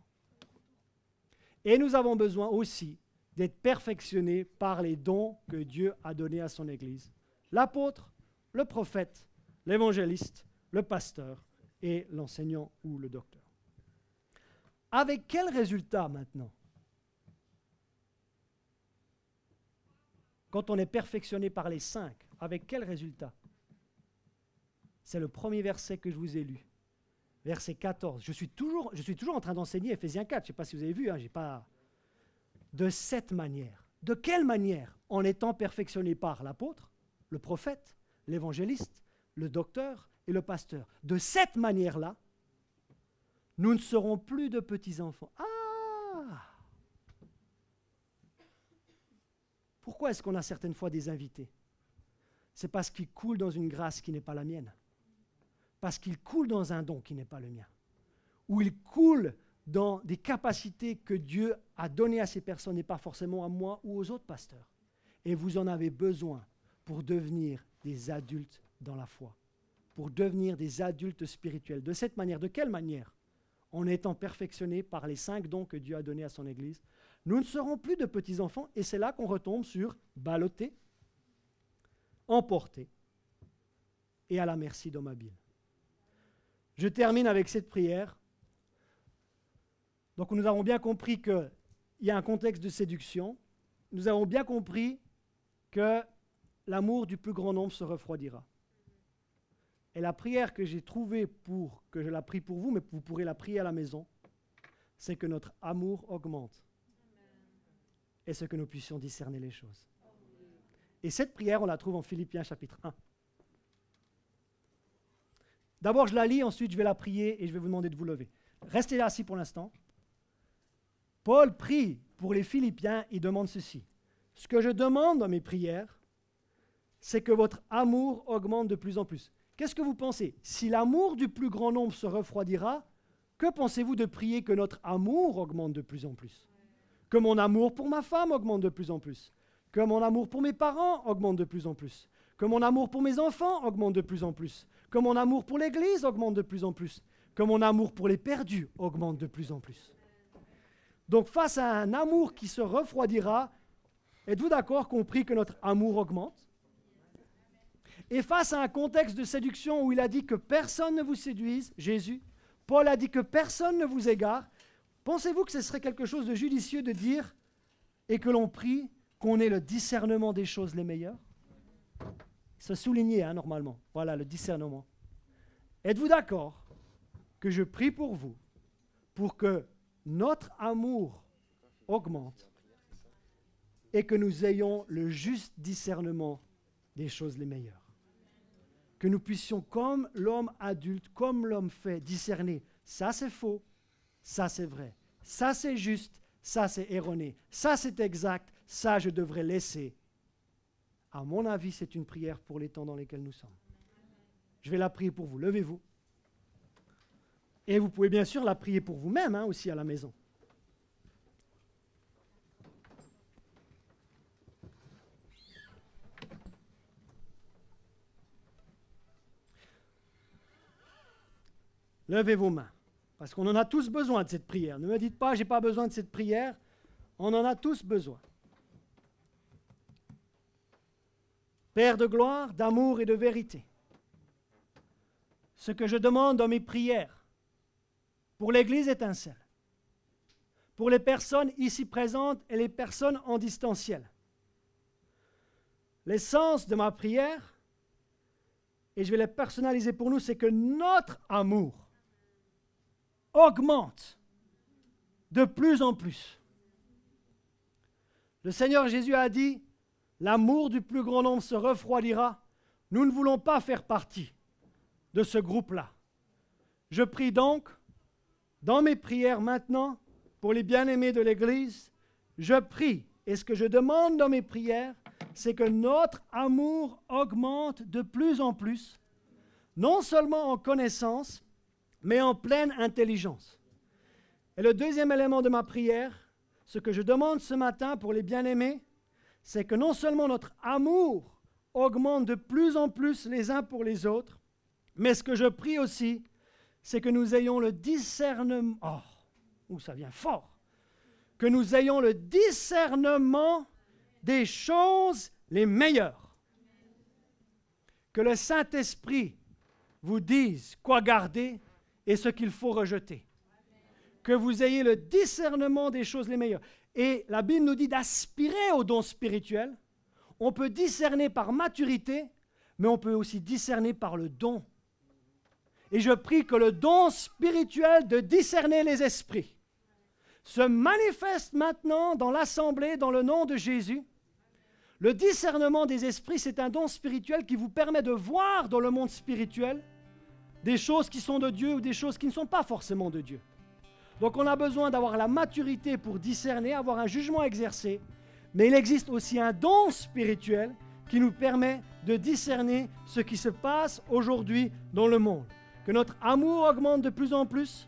Et nous avons besoin aussi d'être perfectionnés par les dons que Dieu a donnés à son Église. L'apôtre, le prophète, l'évangéliste, le pasteur et l'enseignant ou le docteur. Avec quel résultat maintenant? quand on est perfectionné par les 5, avec quel résultat? C'est le premier verset que je vous ai lu. Verset 14. Je suis toujours en train d'enseigner Éphésiens 4. Je ne sais pas si vous avez vu, j'ai pas... De cette manière. De quelle manière? En étant perfectionné par l'apôtre, le prophète, l'évangéliste, le docteur et le pasteur. De cette manière-là, nous ne serons plus de petits-enfants. Ah! Pourquoi est-ce qu'on a certaines fois des invités? C'est parce qu'ils coulent dans une grâce qui n'est pas la mienne. Parce qu'ils coulent dans un don qui n'est pas le mien. Ou ils coulent dans des capacités que Dieu a données à ces personnes et pas forcément à moi ou aux autres pasteurs. Et vous en avez besoin pour devenir des adultes dans la foi, pour devenir des adultes spirituels. De cette manière, de quelle manière? En étant perfectionnés par les 5 dons que Dieu a donnés à son Église, nous ne serons plus de petits-enfants, et c'est là qu'on retombe sur balloter, emporter et à la merci d'homme habile. Je termine avec cette prière. Donc nous avons bien compris qu'il y a un contexte de séduction. Nous avons bien compris que l'amour du plus grand nombre se refroidira. Et la prière que j'ai trouvée que je la prie pour vous, mais vous pourrez la prier à la maison, c'est que notre amour augmente. Et ce que nous puissions discerner les choses. Et cette prière, on la trouve en Philippiens chapitre 1. D'abord, je la lis, ensuite je vais la prier et je vais vous demander de vous lever. Restez là assis pour l'instant. Paul prie pour les Philippiens, il demande ceci. Ce que je demande dans mes prières, c'est que votre amour augmente de plus en plus. Qu'est-ce que vous pensez? Si l'amour du plus grand nombre se refroidira, que pensez-vous de prier que notre amour augmente de plus en plus? Que mon amour pour ma femme augmente de plus en plus? Que mon amour pour mes parents augmente de plus en plus? Que mon amour pour mes enfants augmente de plus en plus? Que mon amour pour l'Église augmente de plus en plus? Que mon amour pour les perdus augmente de plus en plus? Donc face à un amour qui se refroidira, êtes-vous d'accord qu'on prie que notre amour augmente? Et face à un contexte de séduction où il a dit que personne ne vous séduise, Jésus, Paul a dit que personne ne vous égare, pensez-vous que ce serait quelque chose de judicieux de dire et que l'on prie qu'on ait le discernement des choses les meilleures? C'est souligné normalement. Voilà le discernement. Êtes-vous d'accord que je prie pour vous pour que notre amour augmente et que nous ayons le juste discernement des choses les meilleures? Que nous puissions, comme l'homme adulte, comme l'homme fait, discerner, ça c'est faux, ça c'est vrai, ça c'est juste, ça c'est erroné, ça c'est exact, ça je devrais laisser. À mon avis, c'est une prière pour les temps dans lesquels nous sommes. Je vais la prier pour vous, levez-vous. Et vous pouvez bien sûr la prier pour vous-même aussi à la maison. Levez vos mains, parce qu'on en a tous besoin de cette prière. Ne me dites pas, je n'ai pas besoin de cette prière. On en a tous besoin. Père de gloire, d'amour et de vérité, ce que je demande dans mes prières pour l'Église étincelle, pour les personnes ici présentes et les personnes en distanciel, l'essence de ma prière, et je vais les personnaliser pour nous, c'est que notre amour augmente de plus en plus. Le Seigneur Jésus a dit, l'amour du plus grand nombre se refroidira. Nous ne voulons pas faire partie de ce groupe-là. Je prie donc, dans mes prières maintenant, pour les bien-aimés de l'Église, je prie, et ce que je demande dans mes prières, c'est que notre amour augmente de plus en plus, non seulement en connaissance, mais en pleine intelligence. Et le deuxième élément de ma prière, ce que je demande ce matin pour les bien-aimés, c'est que non seulement notre amour augmente de plus en plus les uns pour les autres, mais ce que je prie aussi, c'est que nous ayons le discernement, ça vient fort, que nous ayons le discernement des choses les meilleures. Que le Saint-Esprit vous dise quoi garder et ce qu'il faut rejeter. Que vous ayez le discernement des choses les meilleures. Et la Bible nous dit d'aspirer aux dons spirituels. On peut discerner par maturité, mais on peut aussi discerner par le don. Et je prie que le don spirituel de discerner les esprits se manifeste maintenant dans l'assemblée, dans le nom de Jésus. Le discernement des esprits, c'est un don spirituel qui vous permet de voir dans le monde spirituel des choses qui sont de Dieu ou des choses qui ne sont pas forcément de Dieu. Donc on a besoin d'avoir la maturité pour discerner, avoir un jugement exercé, mais il existe aussi un don spirituel qui nous permet de discerner ce qui se passe aujourd'hui dans le monde. Que notre amour augmente de plus en plus,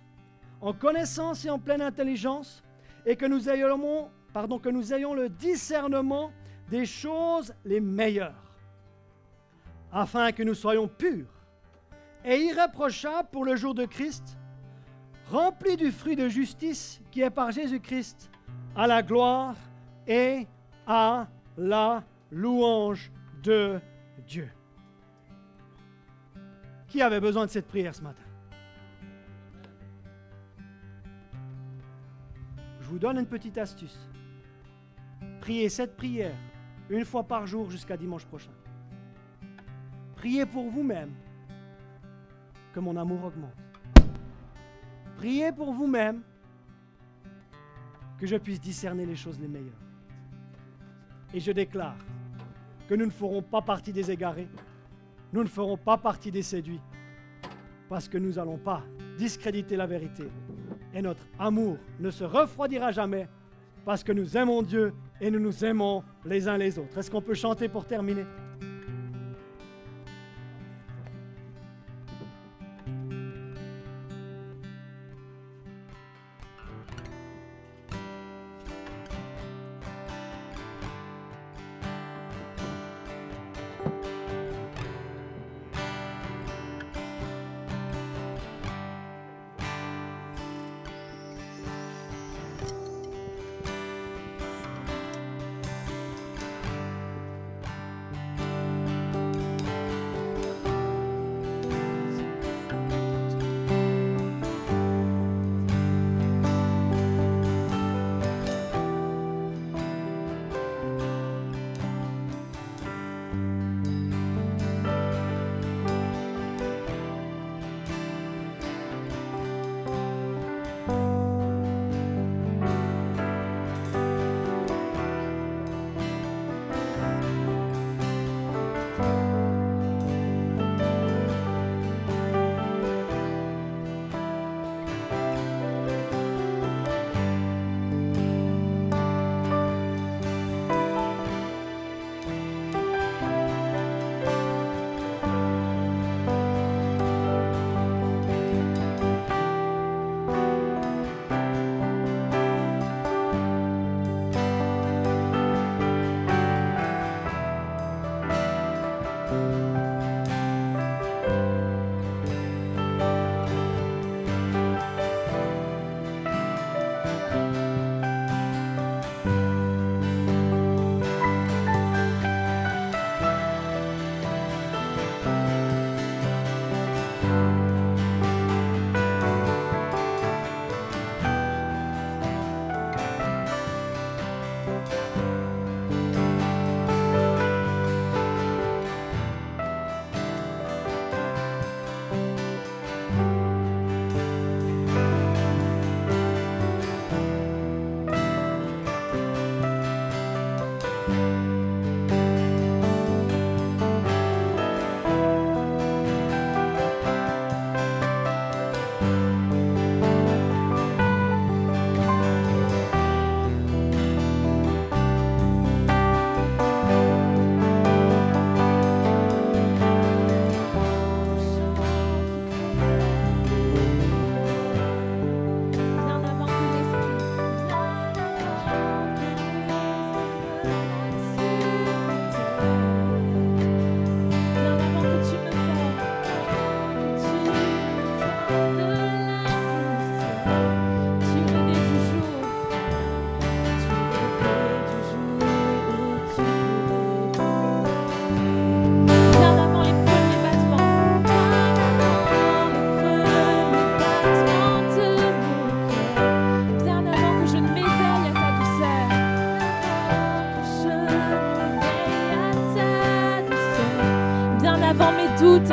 en connaissance et en pleine intelligence, et que nous ayons le discernement des choses les meilleures, afin que nous soyons purs et irréprochables pour le jour de Christ, remplis du fruit de justice qui est par Jésus-Christ, à la gloire et à la louange de Dieu. Qui avait besoin de cette prière ce matin? Je vous donne une petite astuce. Priez cette prière une fois par jour jusqu'à dimanche prochain. Priez pour vous-même que mon amour augmente. Priez pour vous-même que je puisse discerner les choses les meilleures. Et je déclare que nous ne ferons pas partie des égarés, nous ne ferons pas partie des séduits, parce que nous n'allons pas discréditer la vérité. Et notre amour ne se refroidira jamais, parce que nous aimons Dieu et nous nous aimons les uns les autres. Est-ce qu'on peut chanter pour terminer?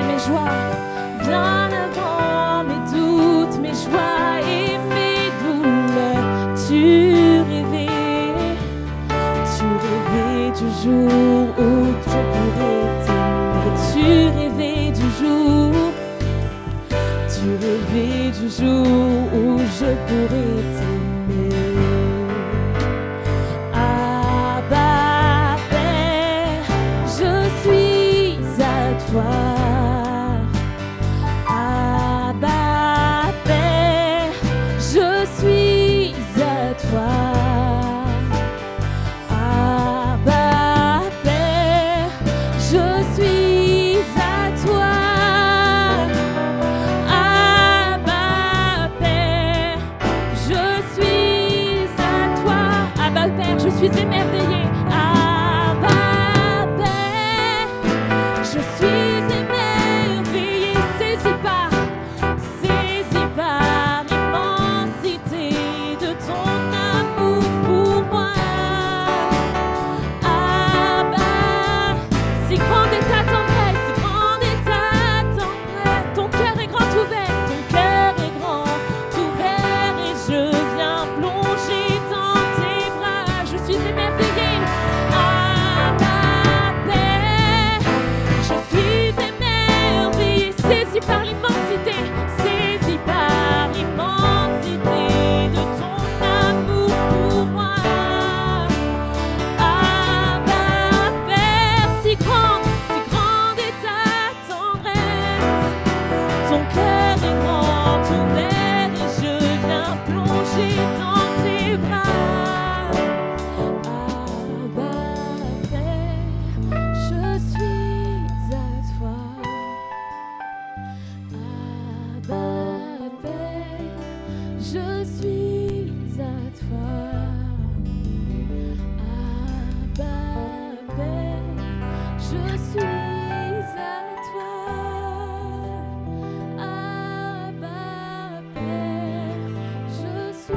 mes joies, bien avant mes doutes, mes joies et mes douleurs. Tu rêvais du jour où je pourrais t'aimer. Tu rêvais du jour où je pourrais t'aimer. Abba Père, je suis à toi. Abba Père, je suis à toi. Abba Père, je suis à toi. Abba Père, je suis à toi. Abba Père, je suis émerveillée. Abba Père, je suis émerveillée, saisi par l'immensité de ton amour pour moi. Abba, si grande est ta tendresse, si grande est ta tendresse. Ton cœur est grand ouvert, ton cœur est grand ouvert, et je viens plonger dans tes bras. Je suis émerveillée. Abba Père, je suis émerveillée, saisie par l'immensité, saisie par l'immensité de ton amour pour moi. Abba Père, si grande est ta tendresse. Ton cœur est grand ouvert, et je viens plonger dans tes bras. Abba Père, je suis à toi. Abba Père, je suis à toi. Abba Père, je suis à toi. Abba Père, je suis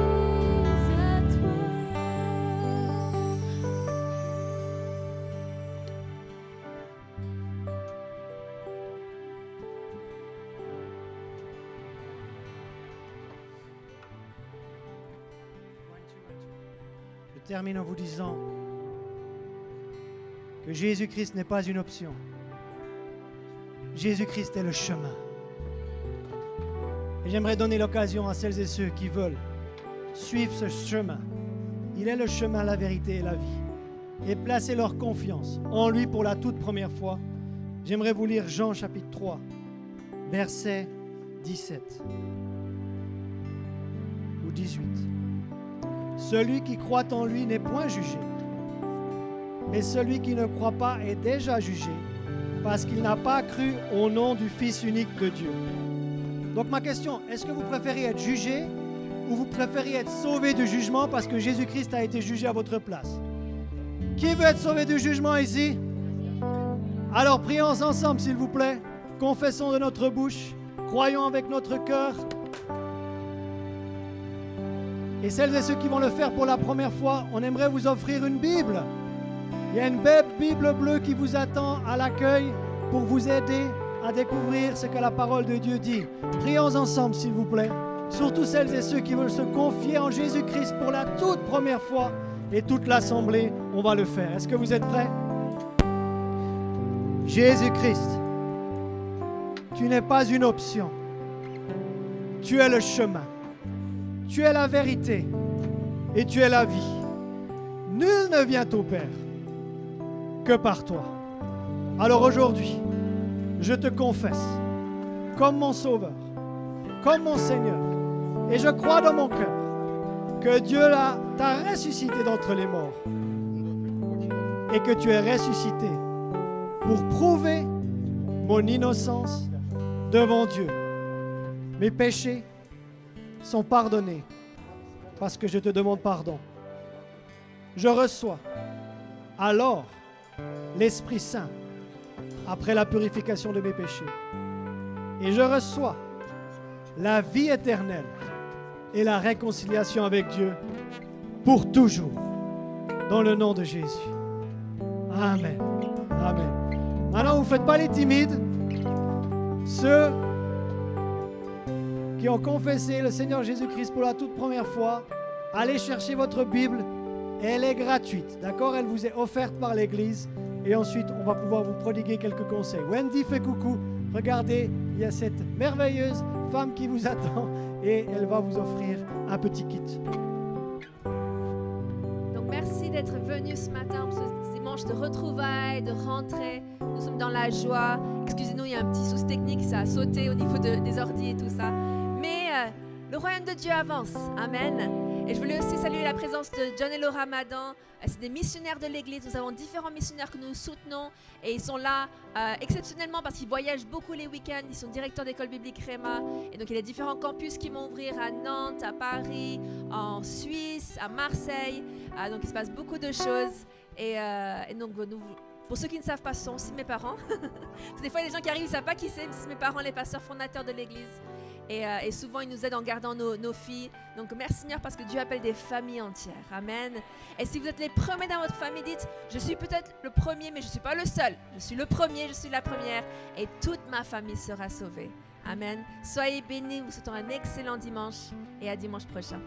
à toi. Je termine en vous disant que Jésus-Christ n'est pas une option. Jésus-Christ est le chemin. Et j'aimerais donner l'occasion à celles et ceux qui veulent suivre ce chemin. Il est le chemin, la vérité et la vie. Et placer leur confiance en lui pour la toute première fois. J'aimerais vous lire Jean chapitre 3, verset 17 ou 18. Celui qui croit en lui n'est point jugé, mais celui qui ne croit pas est déjà jugé, parce qu'il n'a pas cru au nom du Fils unique de Dieu. Donc ma question, est-ce que vous préférez être jugé ou vous préférez être sauvé du jugement parce que Jésus-Christ a été jugé à votre place? Qui veut être sauvé du jugement ici? Alors prions ensemble s'il vous plaît, confessons de notre bouche, croyons avec notre cœur. Et celles et ceux qui vont le faire pour la première fois, on aimerait vous offrir une Bible. Il y a une belle Bible bleue qui vous attend à l'accueil pour vous aider à découvrir ce que la parole de Dieu dit. Prions ensemble, s'il vous plaît. Surtout celles et ceux qui veulent se confier en Jésus-Christ pour la toute première fois. Et toute l'assemblée, on va le faire. Est-ce que vous êtes prêts? Jésus-Christ, tu n'es pas une option. Tu es le chemin. Tu es la vérité et tu es la vie. Nul ne vient au Père que par toi. Alors aujourd'hui, je te confesse comme mon Sauveur, comme mon Seigneur. Et je crois dans mon cœur que Dieu t'a ressuscité d'entre les morts et que tu es ressuscité pour prouver mon innocence devant Dieu. Mes péchés sont pardonnés parce que je te demande pardon. Je reçois alors l'Esprit Saint après la purification de mes péchés. Et je reçois la vie éternelle et la réconciliation avec Dieu pour toujours. Dans le nom de Jésus. Amen. Amen. Maintenant, vous ne faites pas les timides. Ceux qui ont confessé le Seigneur Jésus-Christ pour la toute première fois, allez chercher votre Bible. Elle est gratuite, d'accord? Elle vous est offerte par l'Église. Et ensuite, on va pouvoir vous prodiguer quelques conseils. Wendy fait coucou. Regardez, il y a cette merveilleuse femme qui vous attend et elle va vous offrir un petit kit. Donc merci d'être venu ce matin pour ce dimanche de retrouvailles, de rentrée. Nous sommes dans la joie. Excusez-nous, il y a un petit souci technique, ça a sauté au niveau des ordi et tout ça. Mais le royaume de Dieu avance. Amen. Et je voulais aussi saluer la présence de John et Laura Madan. C'est des missionnaires de l'Église. Nous avons différents missionnaires que nous soutenons. Et ils sont là exceptionnellement parce qu'ils voyagent beaucoup les week-ends. Ils sont directeurs d'école biblique Réma. Et donc il y a différents campus qui vont ouvrir à Nantes, à Paris, en Suisse, à Marseille. Donc il se passe beaucoup de choses. Et donc pour ceux qui ne savent pas, ce sont aussi mes parents. Des fois il y a des gens qui arrivent, ils ne savent pas qui c'est. Mais c'est mes parents, les pasteurs fondateurs de l'Église. Et souvent, ils nous aident en gardant nos filles. Donc, merci Seigneur parce que Dieu appelle des familles entières. Amen. Et si vous êtes les premiers dans votre famille, dites, je suis peut-être le premier, mais je ne suis pas le seul. Je suis le premier, je suis la première. Et toute ma famille sera sauvée. Amen. Soyez bénis. Nous vous souhaitons un excellent dimanche et à dimanche prochain.